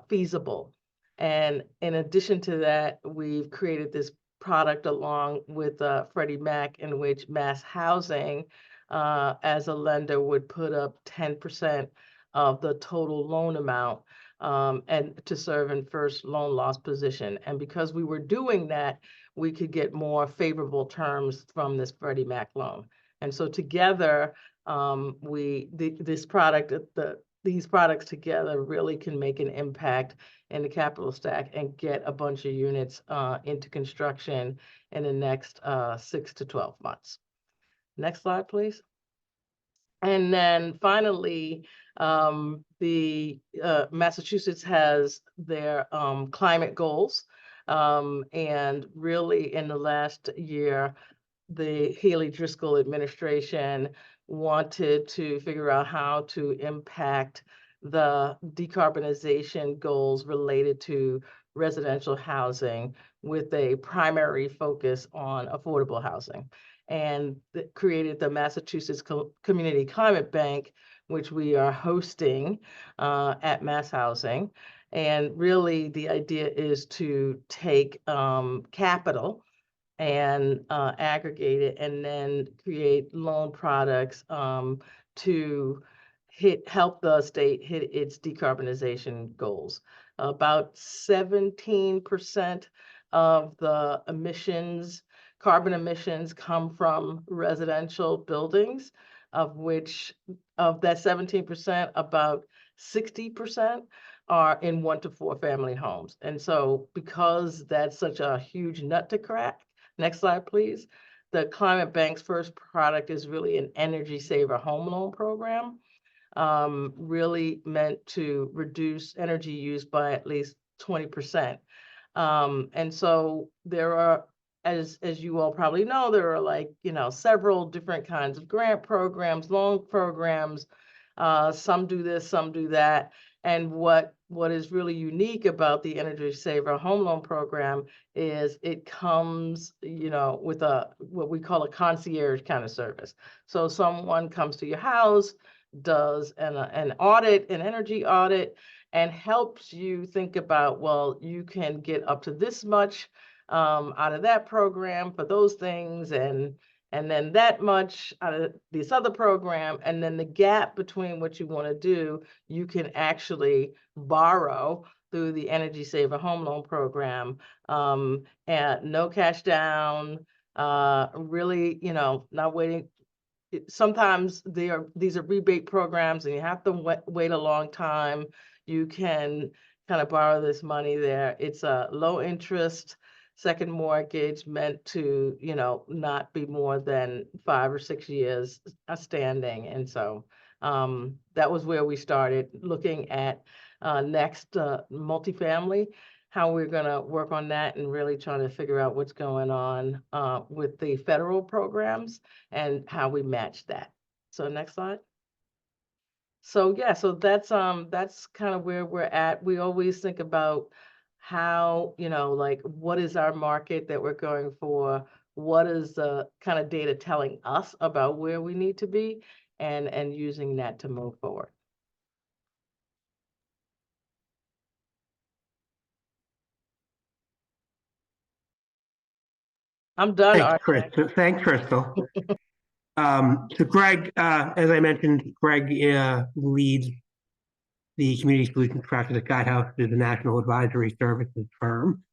feasible. And in addition to that, we've created this product along with Freddie Mac, in which Mass Housing, as a lender, would put up 10% of the total loan amount and to serve in first loan loss position. And because we were doing that, we could get more favorable terms from this Freddie Mac loan. And so together, these products together really can make an impact in the capital stack and get a bunch of units into construction in the next 6 to 12 months. Next slide, please. And then finally, the Massachusetts has their climate goals. And really in the last year, the Haley Driscoll administration wanted to figure out how to impact the decarbonization goals related to residential housing with a primary focus on affordable housing, and created the Massachusetts Community Climate Bank, which we are hosting at Mass Housing. And really the idea is to take capital and aggregate it and then create loan products to help the state hit its decarbonization goals. About 17% of the carbon emissions come from residential buildings, of that 17%, about 60% are in 1 to 4 family homes. And so because that's such a huge nut to crack, next slide, please. The Climate Bank's first product is really an energy saver home loan program, really meant to reduce energy use by at least 20%. And so there are, as you all probably know, there are several different kinds of grant programs, loan programs. Some do this, some do that. And what is really unique about the Energy Saver Home Loan Program is it comes, with what we call a concierge kind of service. So someone comes to your house, does an audit, an energy audit, and helps you think about, well, you can get up to this much out of that program for those things, and then that much out of this other program, and then the gap between what you want to do, you can actually borrow through the Energy Saver Home Loan Program, and no cash down, really, not waiting. Sometimes these are rebate programs and you have to wait a long time. You can kind of borrow this money there. It's a low interest second mortgage meant to, not be more than 5 or 6 years standing. And so that was where we started looking at next multifamily, how we're going to work on that and really trying to figure out what's going on with the federal programs and how we match that. So next slide. So yeah, so that's kind of where we're at. We always think about how, what is our market that we're going for? What is the kind of data telling us about where we need to be, and using that to move forward. I'm done. Thanks, Crystal. So Greg, as I mentioned, Greg leads the Community Solutions practice at Guidehouse, is a national advisory services firm.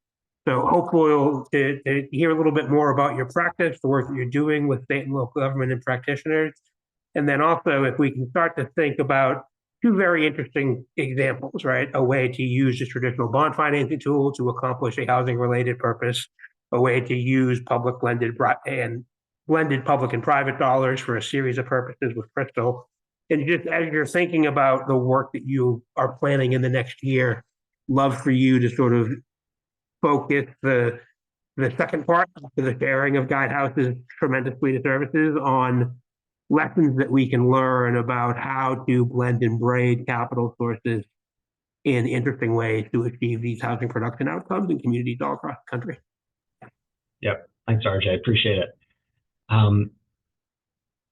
So hopefully to hear a little bit more about your practice, the work that you're doing with state and local government and practitioners. And then also if we can start to think about 2 very interesting examples, right? A way to use a traditional bond financing tool to accomplish a housing related purpose, a way to use blended public and private dollars for a series of purposes with Crystal. And just as you're thinking about the work that you are planning in the next year, love for you to sort of focus the second part of the sharing of Guidehouse's tremendous suite of services on lessons that we can learn about how to blend and braid capital sources in interesting ways to achieve these housing production outcomes in communities all across the country. Yep. Thanks, RJ. Appreciate it.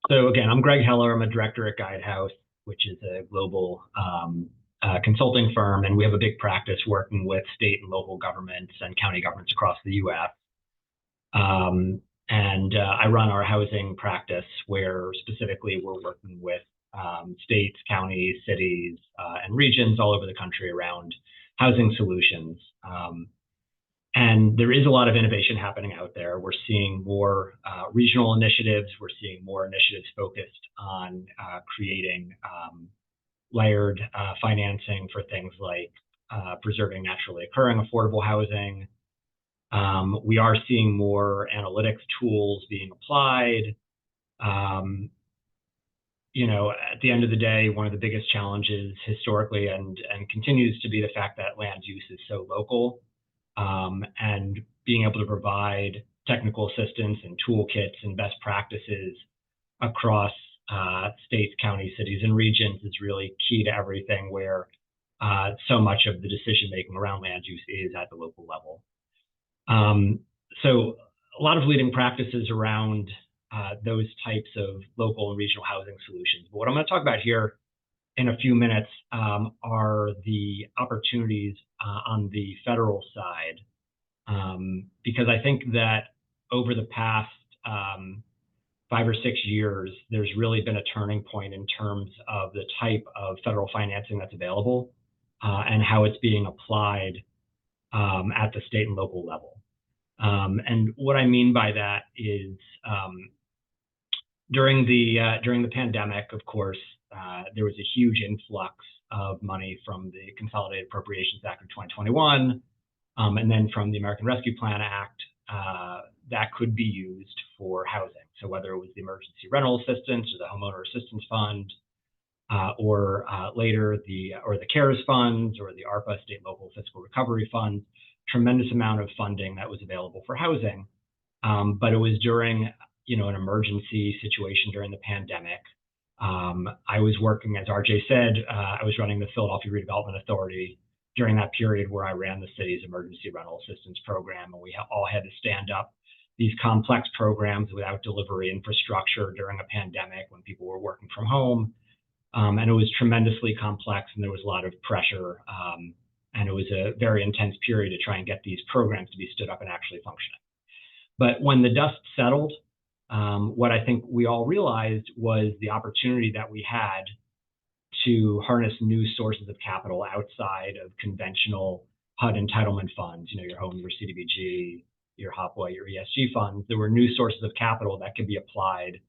So again, I'm Greg Heller. I'm a director at Guidehouse, which is a global consulting firm, and we have a big practice working with state and local governments and county governments across the U.S. I run our housing practice, where specifically we're working with states, counties, cities, and regions all over the country around housing solutions. And there is a lot of innovation happening out there. We're seeing more regional initiatives. We're seeing more initiatives focused on creating layered financing for things like preserving naturally occurring affordable housing. We are seeing more analytics tools being applied. You know, at the end of the day, one of the biggest challenges historically and continues to be the fact that land use is so local. And being able to provide technical assistance and toolkits and best practices across states, counties, cities, and regions is really key to everything, where so much of the decision-making around land use is at the local level. So a lot of leading practices around those types of local and regional housing solutions. But what I'm going to talk about here in a few minutes are the opportunities on the federal side, because I think that over the past 5 or 6 years, there's really been a turning point in terms of the type of federal financing that's available and how it's being applied at the state and local level. And what I mean by that is during the pandemic, of course, there was a huge influx of money from the Consolidated Appropriations Act of 2021, and then from the American Rescue Plan Act that could be used for housing. So whether it was the Emergency Rental Assistance or the Homeowner Assistance Fund, or later the CARES funds or the ARPA, State and Local Fiscal Recovery Funds, tremendous amount of funding that was available for housing. But it was during an emergency situation during the pandemic. I was working, as RJ said, I was running the Philadelphia Redevelopment Authority during that period where I ran the city's emergency rental assistance program, and we all had to stand up these complex programs without delivery infrastructure during a pandemic when people were working from home. And it was tremendously complex, and there was a lot of pressure, and it was a very intense period to try and get these programs to be stood up and actually functioning. But when the dust settled, what I think we all realized was the opportunity that we had to harness new sources of capital outside of conventional HUD entitlement funds, your home, your CDBG, your HOPWA, your ESG funds. There were new sources of capital that could be applied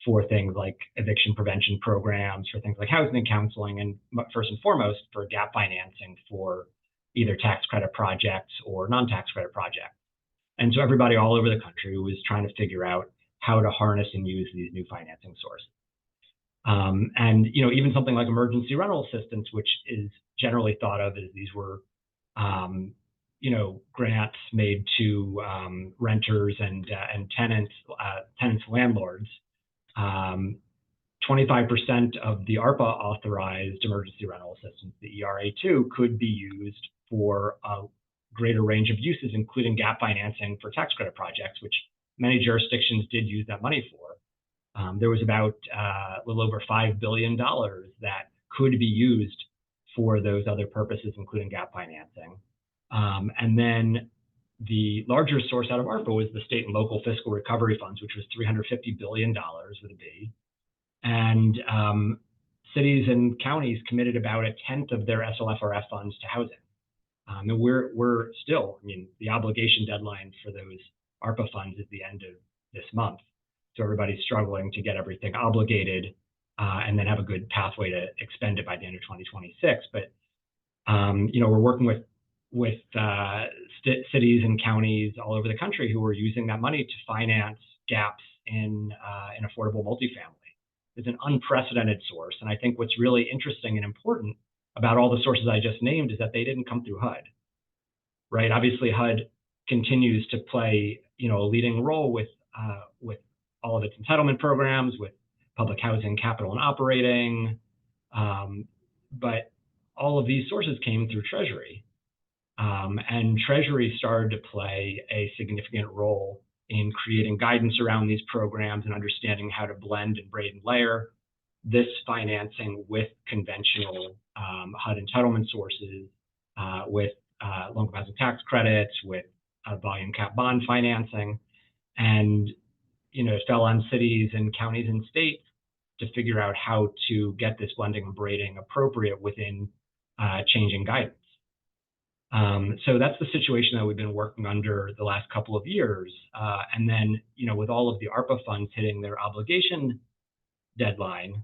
for things like eviction prevention programs, for things like housing counseling, and first and foremost, for gap financing for either tax credit projects or non-tax credit projects. And so everybody all over the country was trying to figure out how to harness and use these new financing sources. And even something like emergency rental assistance, which is generally thought of as these were grants made to renters and tenants, landlords. 25% of the ARPA authorized emergency rental assistance, the ERA2, could be used for a greater range of uses, including gap financing for tax credit projects, which many jurisdictions did use that money for. There was about a little over $5 billion that could be used for those other purposes, including gap financing. And then the larger source out of ARPA was the state and local fiscal recovery funds, which was $350 billion with a B. And cities and counties committed about 1/10 of their SLFRF funds to housing. And we're still, the obligation deadline for those ARPA funds is the end of this month. So everybody's struggling to get everything obligated and then have a good pathway to expend it by the end of 2026. But, we're working with cities and counties all over the country who are using that money to finance gaps in affordable multifamily. It's an unprecedented source. And I think what's really interesting and important about all the sources I just named is that they didn't come through HUD, right? Obviously, HUD continues to play, a leading role with all of its entitlement programs, with public housing capital and operating. But all of these sources came through Treasury. And Treasury started to play a significant role in creating guidance around these programs and understanding how to blend and braid and layer this financing with conventional HUD entitlement sources, with low-income housing tax credits, with volume cap bond financing. And it fell on cities and counties and states to figure out how to get this blending and braiding appropriate within changing guidance. So that's the situation that we've been working under the last couple of years. And then, with all of the ARPA funds hitting their obligation deadline,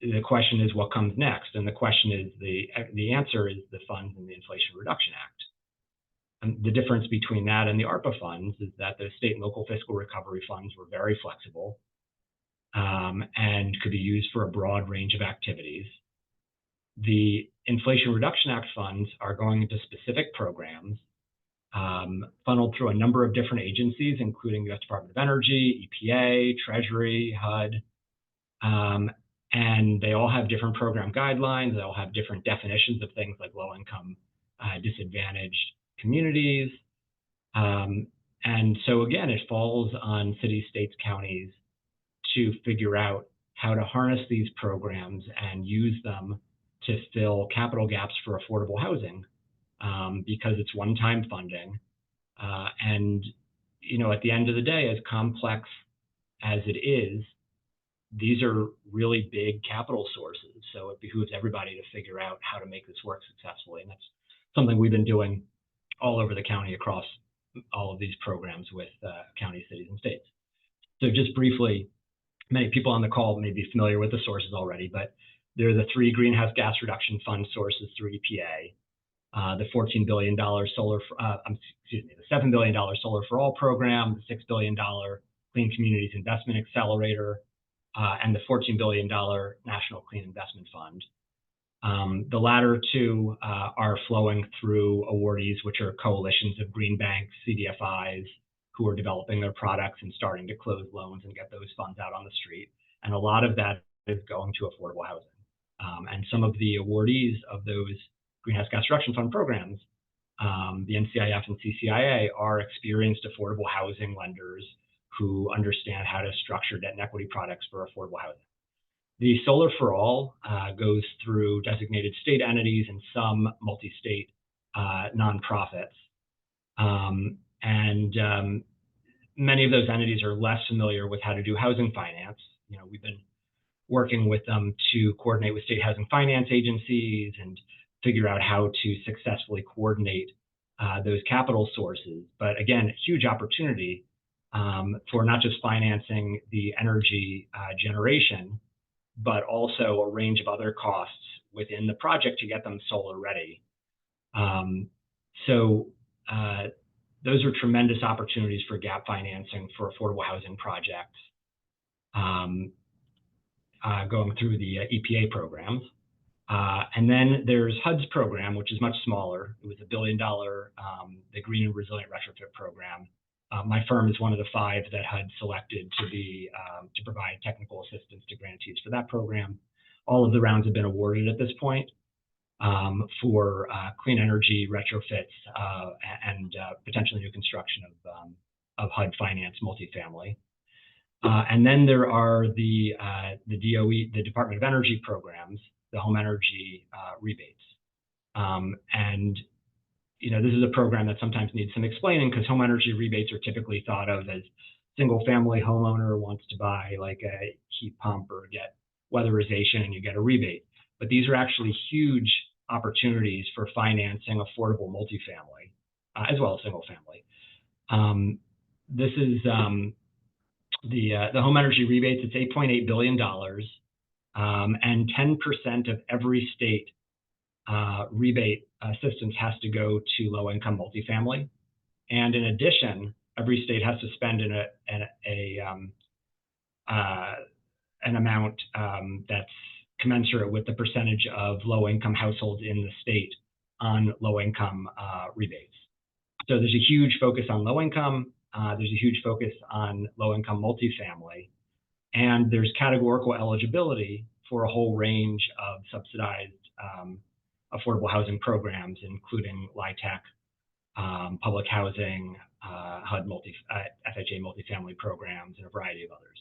the question is what comes next? And the question is, the answer is the funds in the Inflation Reduction Act. And the difference between that and the ARPA funds is that the state and local fiscal recovery funds were very flexible and could be used for a broad range of activities. The Inflation Reduction Act funds are going into specific programs funneled through a number of different agencies, including the U.S. Department of Energy, EPA, Treasury, HUD, and they all have different program guidelines. They all have different definitions of things like low-income, disadvantaged communities. And so again, it falls on cities, states, counties to figure out how to harness these programs and use them to fill capital gaps for affordable housing, because it's one-time funding. And, at the end of the day, as complex as it is, these are really big capital sources. So it behooves everybody to figure out how to make this work successfully. And that's something we've been doing all over the county across all of these programs with counties, cities, and states. So just briefly, many people on the call may be familiar with the sources already, but there are the 3 greenhouse gas reduction fund sources through EPA, the $14 billion the $7 billion Solar for All program, the $6 billion Clean Communities Investment Accelerator, and the $14 billion National Clean Investment Fund. The latter 2 are flowing through awardees, which are coalitions of green banks, CDFIs, who are developing their products and starting to close loans and get those funds out on the street. And a lot of that is going to affordable housing. And some of the awardees of those greenhouse gas reduction fund programs, the NCIF and CCIA, are experienced affordable housing lenders who understand how to structure debt and equity products for affordable housing. The Solar for All goes through designated state entities and some multi-state nonprofits. Many of those entities are less familiar with how to do housing finance. We've been working with them to coordinate with state housing finance agencies and figure out how to successfully coordinate those capital sources. But again, huge opportunity for not just financing the energy generation, but also a range of other costs within the project to get them solar ready. Those are tremendous opportunities for gap financing for affordable housing projects going through the EPA programs. And then there's HUD's program, which is much smaller. It was $1 billion, the Green and Resilient Retrofit Program. My firm is one of the 5 that HUD selected to provide technical assistance to grantees for that program. All of the rounds have been awarded at this point for clean energy retrofits and potentially new construction of HUD finance multifamily. And then there are the DOE, the Department of Energy programs, the home energy rebates. This is a program that sometimes needs some explaining because home energy rebates are typically thought of as single family homeowner wants to buy like a heat pump or get weatherization and you get a rebate. But these are actually huge opportunities for financing affordable multifamily as well as single family. This is the home energy rebates. It's $8.8 billion, and 10% of every state rebate assistance has to go to low-income multifamily. And in addition, every state has to spend an amount that's commensurate with the percentage of low-income households in the state on low-income rebates. So there's a huge focus on low-income. There's a huge focus on low-income multifamily. And there's categorical eligibility for a whole range of subsidized affordable housing programs, including LIHTC, public housing, HUD FHA multifamily programs, and a variety of others.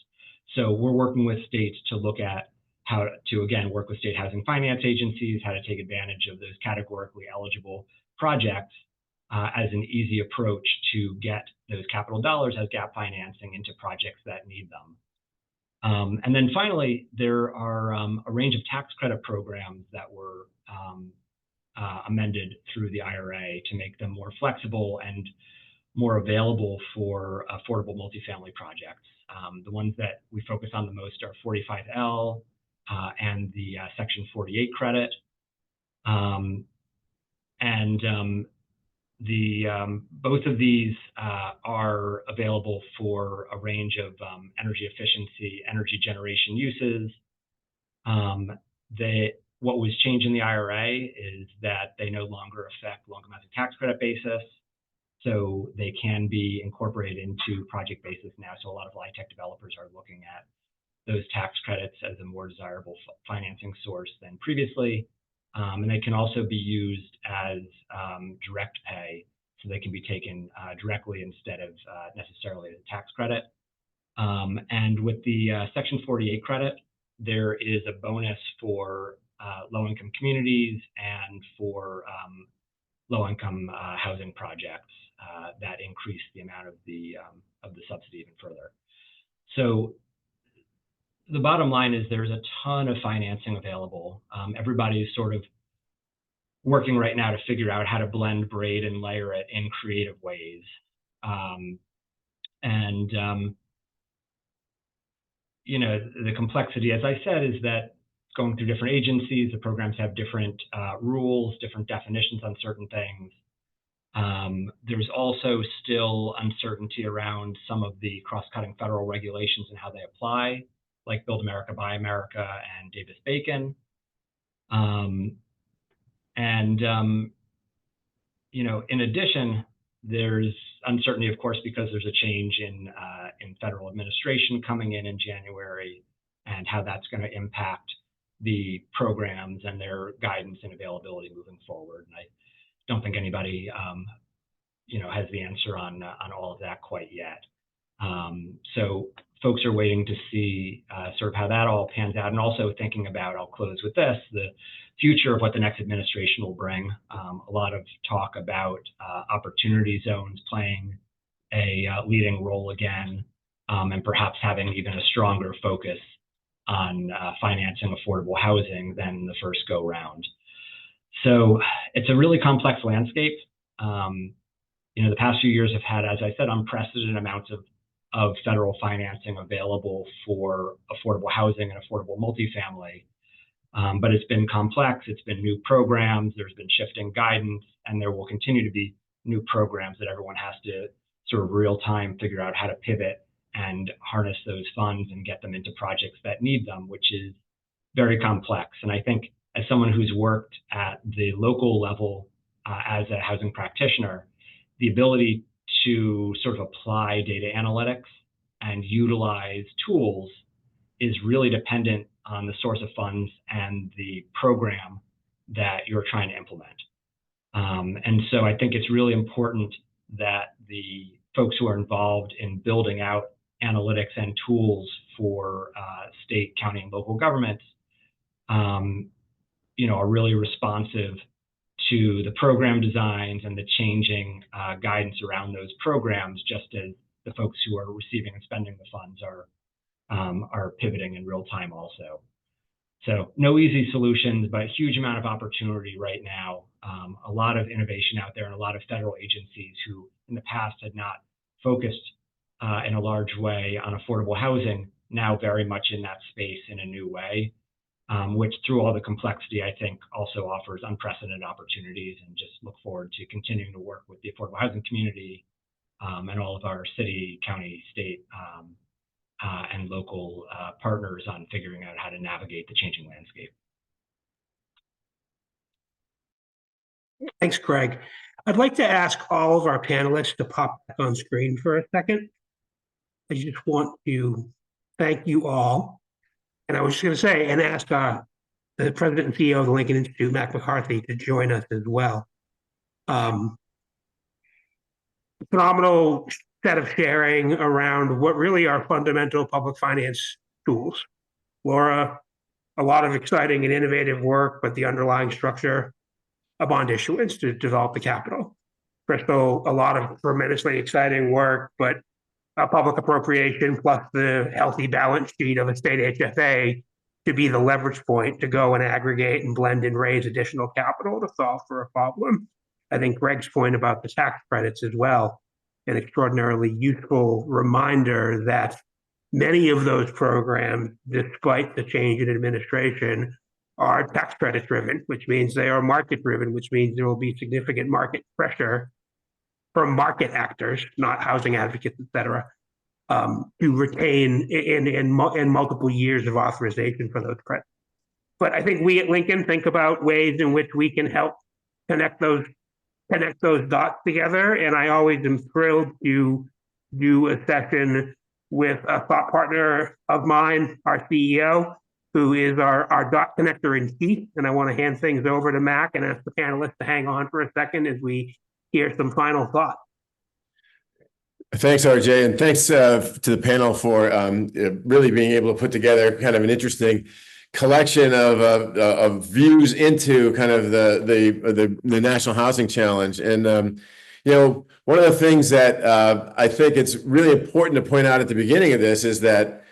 So we're working with states to look at how to, again, work with state housing finance agencies, how to take advantage of those categorically eligible projects as an easy approach to get those capital dollars as gap financing into projects that need them. And then finally, there are a range of tax credit programs that were amended through the IRA to make them more flexible and more available for affordable multifamily projects. The ones that we focus on the most are 45L and the Section 48 credit. Both of these are available for a range of energy efficiency, energy generation uses. What was changed in the IRA is that they no longer affect long amounts of tax credit basis, so they can be incorporated into project basis now. So a lot of LIHTC developers are looking at those tax credits as a more desirable financing source than previously. And they can also be used as direct pay, so they can be taken directly instead of necessarily as a tax credit. And with the Section 48 credit, there is a bonus for low-income communities and for low-income housing projects that increase the amount of the subsidy even further. So the bottom line is there's a ton of financing available. Everybody is sort of working right now to figure out how to blend, braid, and layer it in creative ways. You know, the complexity, as I said, is that going through different agencies, the programs have different rules, different definitions on certain things. There's also still uncertainty around some of the cross-cutting federal regulations and how they apply, like Build America, Buy America, and Davis-Bacon. You know, in addition, there's uncertainty, of course, because there's a change in federal administration coming in January, and how that's going to impact the programs and their guidance and availability moving forward. And I don't think anybody, you know, has the answer on all of that quite yet. So folks are waiting to see sort of how that all pans out, and also thinking about, I'll close with this, the future of what the next administration will bring. A lot of talk about opportunity zones playing a leading role again, and perhaps having even a stronger focus on financing affordable housing than the first go round. So it's a really complex landscape. You know, the past few years have had, as I said, unprecedented amounts of federal financing available for affordable housing and affordable multifamily. But it's been complex, it's been new programs, there's been shifting guidance, and there will continue to be new programs that everyone has to sort of real time figure out how to pivot and harness those funds and get them into projects that need them, which is very complex. And I think as someone who's worked at the local level as a housing practitioner, the ability to sort of apply data analytics and utilize tools is really dependent on the source of funds and the program that you're trying to implement. And so I think it's really important that the folks who are involved in building out analytics and tools for state, county, and local governments, you know, are really responsive to the program designs and the changing guidance around those programs, just as the folks who are receiving and spending the funds are pivoting in real time also. So no easy solutions, but a huge amount of opportunity right now. A lot of innovation out there, and a lot of federal agencies who in the past had not focused in a large way on affordable housing, now very much in that space in a new way, which through all the complexity, I think also offers unprecedented opportunities, and just look forward to continuing to work with the affordable housing community and all of our city, county, state, and local partners on figuring out how to navigate the changing landscape. Thanks, Greg. I'd like to ask all of our panelists to pop back on screen for a second. I just want to thank you all. And I was just going to say, and ask the president and CEO of the Lincoln Institute, Mac McCarthy, to join us as well. Phenomenal set of sharing around what really are fundamental public finance tools. Laura, a lot of exciting and innovative work, but the underlying structure, a bond issuance to develop the capital. Crystal, a lot of tremendously exciting work, but a public appropriation plus the healthy balance sheet of a state HFA to be the leverage point to go and aggregate and blend and raise additional capital to solve for a problem. I think Greg's point about the tax credits as well, an extraordinarily useful reminder that many of those programs, despite the change in administration, are tax credit driven, which means they are market driven, which means there will be significant market pressure from market actors, not housing advocates, et cetera, to retain in multiple years of authorization for those credits. But I think we at Lincoln think about ways in which we can help connect those dots together. And I always am thrilled to do a session with a thought partner of mine, our CEO, who is our dot connector in chief. And I want to hand things over to Mac and ask the panelists to hang on for a second as we hear some final thoughts. Thanks, RJ, and thanks to the panel for really being able to put together kind of an interesting collection of views into kind of the National Housing Challenge. And you know, one of the things that I think it's really important to point out at the beginning of this is that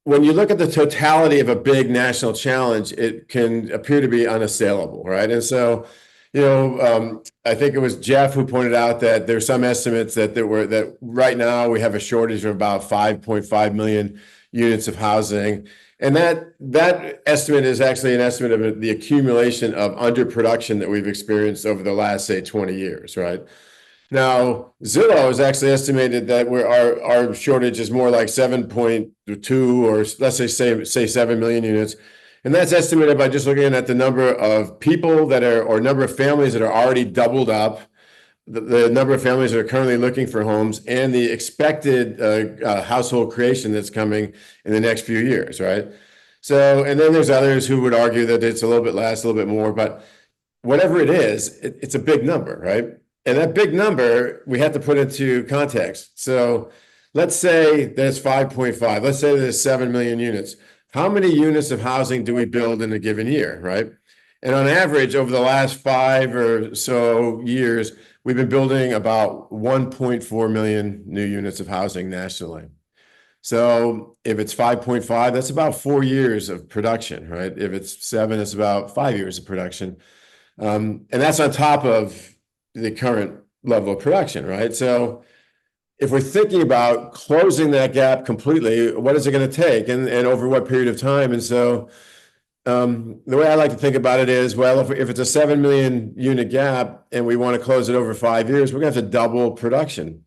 when you look at the totality of a big national challenge, it can appear to be unassailable, right? And so, you know, I think it was Jeff who pointed out that there's some estimates that right now we have a shortage of about 5.5 million units of housing. And that estimate is actually an estimate of the accumulation of underproduction that we've experienced over the last, say, 20 years, right? Now, Zillow has actually estimated that our shortage is more like 7.2 or let's say 7 million units. And that's estimated by just looking at the number of people or number of families that are already doubled up, the number of families that are currently looking for homes, and the expected household creation that's coming in the next few years, right? So, and then there's others who would argue that it's a little bit less, a little bit more, but whatever it is, it's a big number, right? And that big number, we have to put into context. So let's say there's 5.5, let's say there's 7 million units. How many units of housing do we build in a given year, right? And on average, over the last 5 or so years, we've been building about 1.4 million new units of housing nationally. So if it's 5.5, that's about 4 years of production, right? If it's 7, it's about 5 years of production. And that's on top of the current level of production, right? So if we're thinking about closing that gap completely, what is it going to take and over what period of time? And so the way I like to think about it is, well, if it's a 7 million unit gap and we want to close it over 5 years, we're going to have to double production.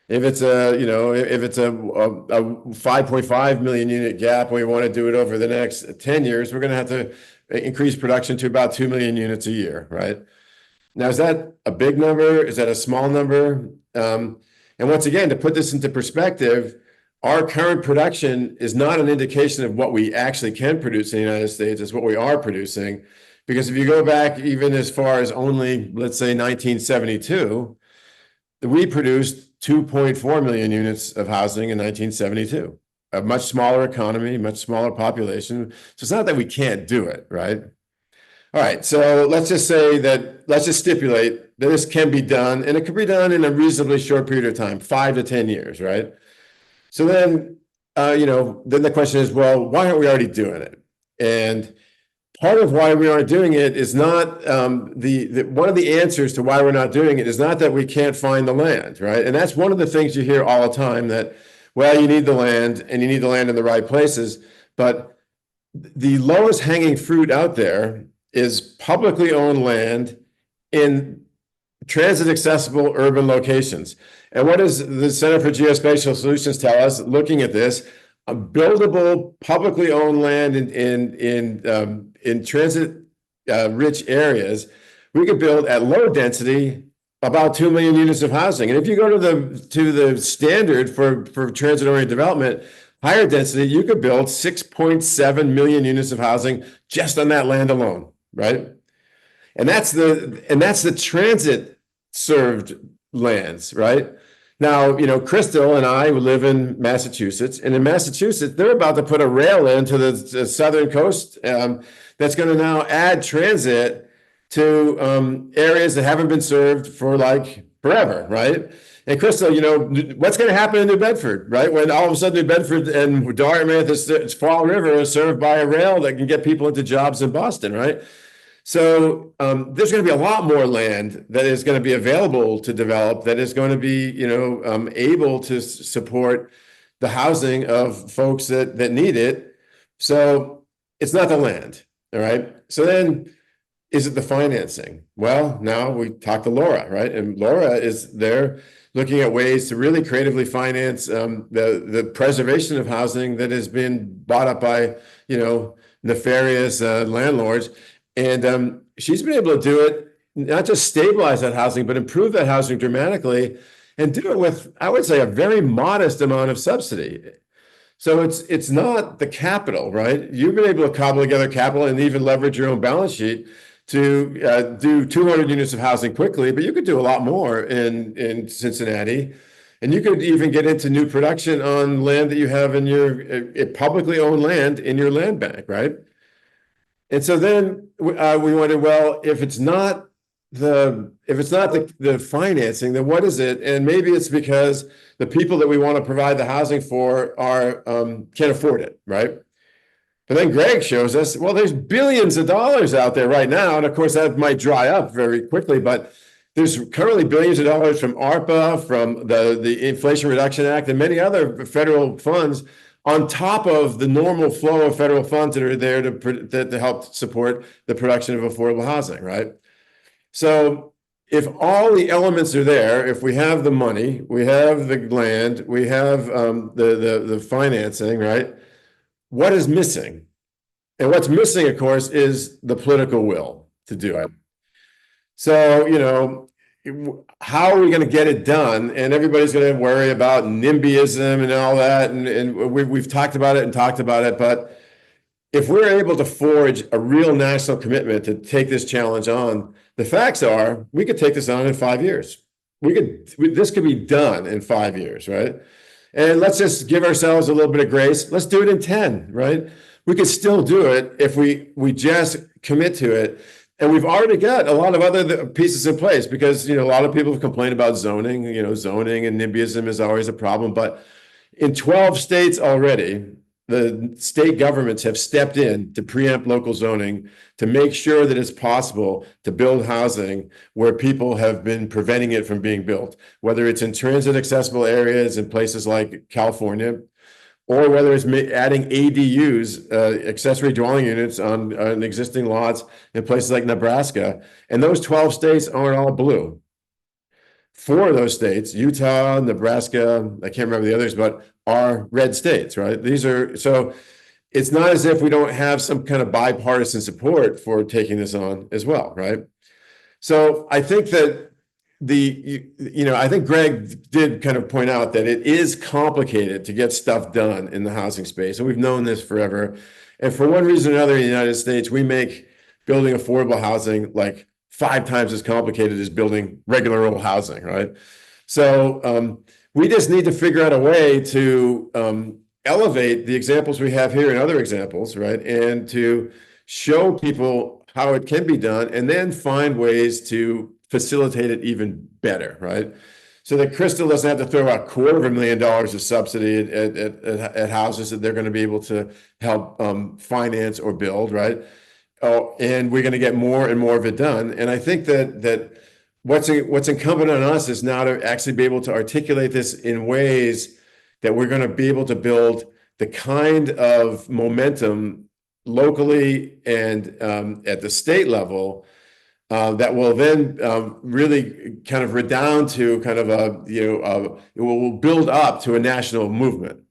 If it's a 5.5 million unit gap and we want to do it over the next 10 years, we're going to have to increase production to about 2 million units a year, right? Now, is that a big number? Is that a small number? And once again, to put this into perspective, our current production is not an indication of what we actually can produce in the United States. It's what we are producing. Because if you go back even as far as only, let's say, 1972, we produced 2.4 million units of housing in 1972. A much smaller economy, much smaller population. So it's not that we can't do it, right? All right, so let's just stipulate that this can be done, and it can be done in a reasonably short period of time, 5 to 10 years, right? So then, then the question is, well, why aren't we already doing it? And part of why we aren't doing it is not one of the answers to why we're not doing it is not that we can't find the land, right? And that's one of the things you hear all the time, that, well, you need the land and you need the land in the right places. But the lowest hanging fruit out there is publicly owned land in transit accessible urban locations. And what does the Center for Geospatial Solutions tell us looking at this? Buildable publicly owned land in transit rich areas, we could build at low density about 2 million units of housing. And if you go to the standard for transit oriented development, higher density, you could build 6.7 million units of housing just on that land alone, right? And that's the transit served lands, right? Now, Crystal and I live in Massachusetts, and in Massachusetts, they're about to put a rail into the southern coast that's going to now add transit to areas that haven't been served for like forever, right? And Crystal, what's going to happen in New Bedford, right? When all of a sudden New Bedford and Dartmouth, Fall River is served by a rail that can get people into jobs in Boston, right? So there's going to be a lot more land that is going to be available to develop, that is going to be, able to support the housing of folks that need it. So it's not the land, all right? So then, is it the financing? Well, now we talk to Laura, right? And Laura is there looking at ways to really creatively finance the preservation of housing that has been bought up by, nefarious landlords. And she's been able to do it, not just stabilize that housing, but improve that housing dramatically, and do it with, I would say, a very modest amount of subsidy. So it's not the capital, right? You've been able to cobble together capital and even leverage your own balance sheet to do 200 units of housing quickly, but you could do a lot more in Cincinnati. And you could even get into new production on land that you have in your publicly owned land in your land bank, right? And so then we wondered, well, if it's not the financing, then what is it? And maybe it's because the people that we want to provide the housing for can't afford it, right? But then Greg shows us, well, there's billions of dollars out there right now, and of course that might dry up very quickly. But there's currently billions of dollars from ARPA, from the Inflation Reduction Act, and many other federal funds, on top of the normal flow of federal funds that are there to help support the production of affordable housing, right? So if all the elements are there, if we have the money, we have the land, we have the financing, right? What is missing? And what's missing, of course, is the political will to do it. So, how are we going to get it done? And everybody's going to worry about NIMBYism and all that. And we've talked about it. But if we're able to forge a real national commitment to take this challenge on, the facts are we could take this on in 5 years. This could be done in 5 years, right? And let's just give ourselves a little bit of grace. Let's do it in 10, right? We could still do it if we just commit to it. And we've already got a lot of other pieces in place, because, a lot of people have complained about zoning. Zoning and NIMBYism is always a problem. But in 12 states already, the state governments have stepped in to preempt local zoning to make sure that it's possible to build housing where people have been preventing it from being built, whether it's in transit accessible areas in places like California, or whether it's adding ADUs, accessory dwelling units on existing lots in places like Nebraska. And those 12 states aren't all blue. 4 of those states, Utah, Nebraska, I can't remember the others, but are red states, right? So it's not as if we don't have some kind of bipartisan support for taking this on as well, right? So I think that I think Greg did kind of point out that it is complicated to get stuff done in the housing space. And we've known this forever. And for one reason or another in the United States, we make building affordable housing like 5 times as complicated as building regular old housing, right? So we just need to figure out a way to elevate the examples we have here and other examples, right? And to show people how it can be done, and then find ways to facilitate it even better, right? So that Crystal doesn't have to throw out $250,000 of subsidy at houses that they're going to be able to help finance or build, right? Oh, and we're going to get more and more of it done. And I think that what's incumbent on us is now to actually be able to articulate this in ways that we're going to be able to build the kind of momentum locally and at the state level that will then really kind of redound to kind of it will build up to a national movement.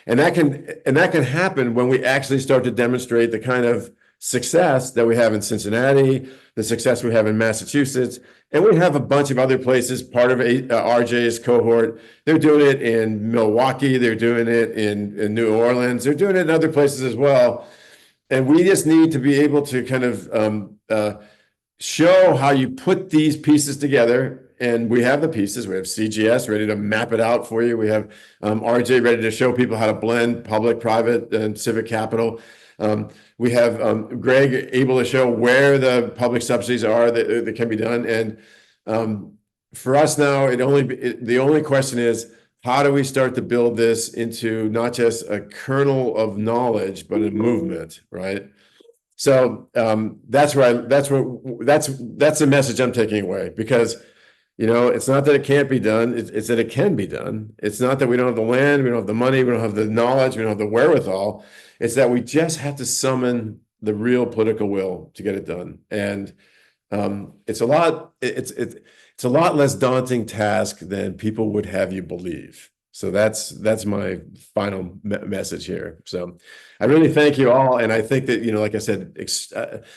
And that can happen when we actually start to demonstrate the kind of success that we have in Cincinnati, the success we have in Massachusetts, and we have a bunch of other places, part of RJ's cohort. They're doing it in Milwaukee, they're doing it in New Orleans, they're doing it in other places as well. And we just need to be able to kind of show how you put these pieces together. And we have the pieces. We have CGS ready to map it out for you. We have RJ ready to show people how to blend public, private, and civic capital. We have Greg able to show where the public subsidies are that can be done. And for us now, the only question is, how do we start to build this into not just a kernel of knowledge, but a movement, right? So that's the message I'm taking away, because it's not that it can't be done, it's that it can be done. It's not that we don't have the land, we don't have the money, we don't have the knowledge, we don't have the wherewithal. It's that we just have to summon the real political will to get it done. And it's a lot less daunting task than people would have you believe. So that's my final message here. So I really thank you all. And I think that, like I said,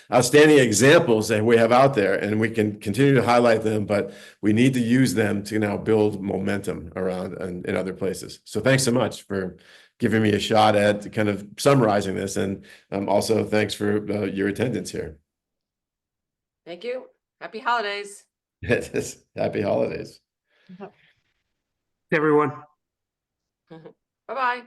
outstanding examples that we have out there, and we can continue to highlight them, but we need to use them to now build momentum around and in other places. So thanks so much for giving me a shot at kind of summarizing this. And also thanks for your attendance here. Thank you. Happy holidays. Happy holidays. Everyone. Bye-bye.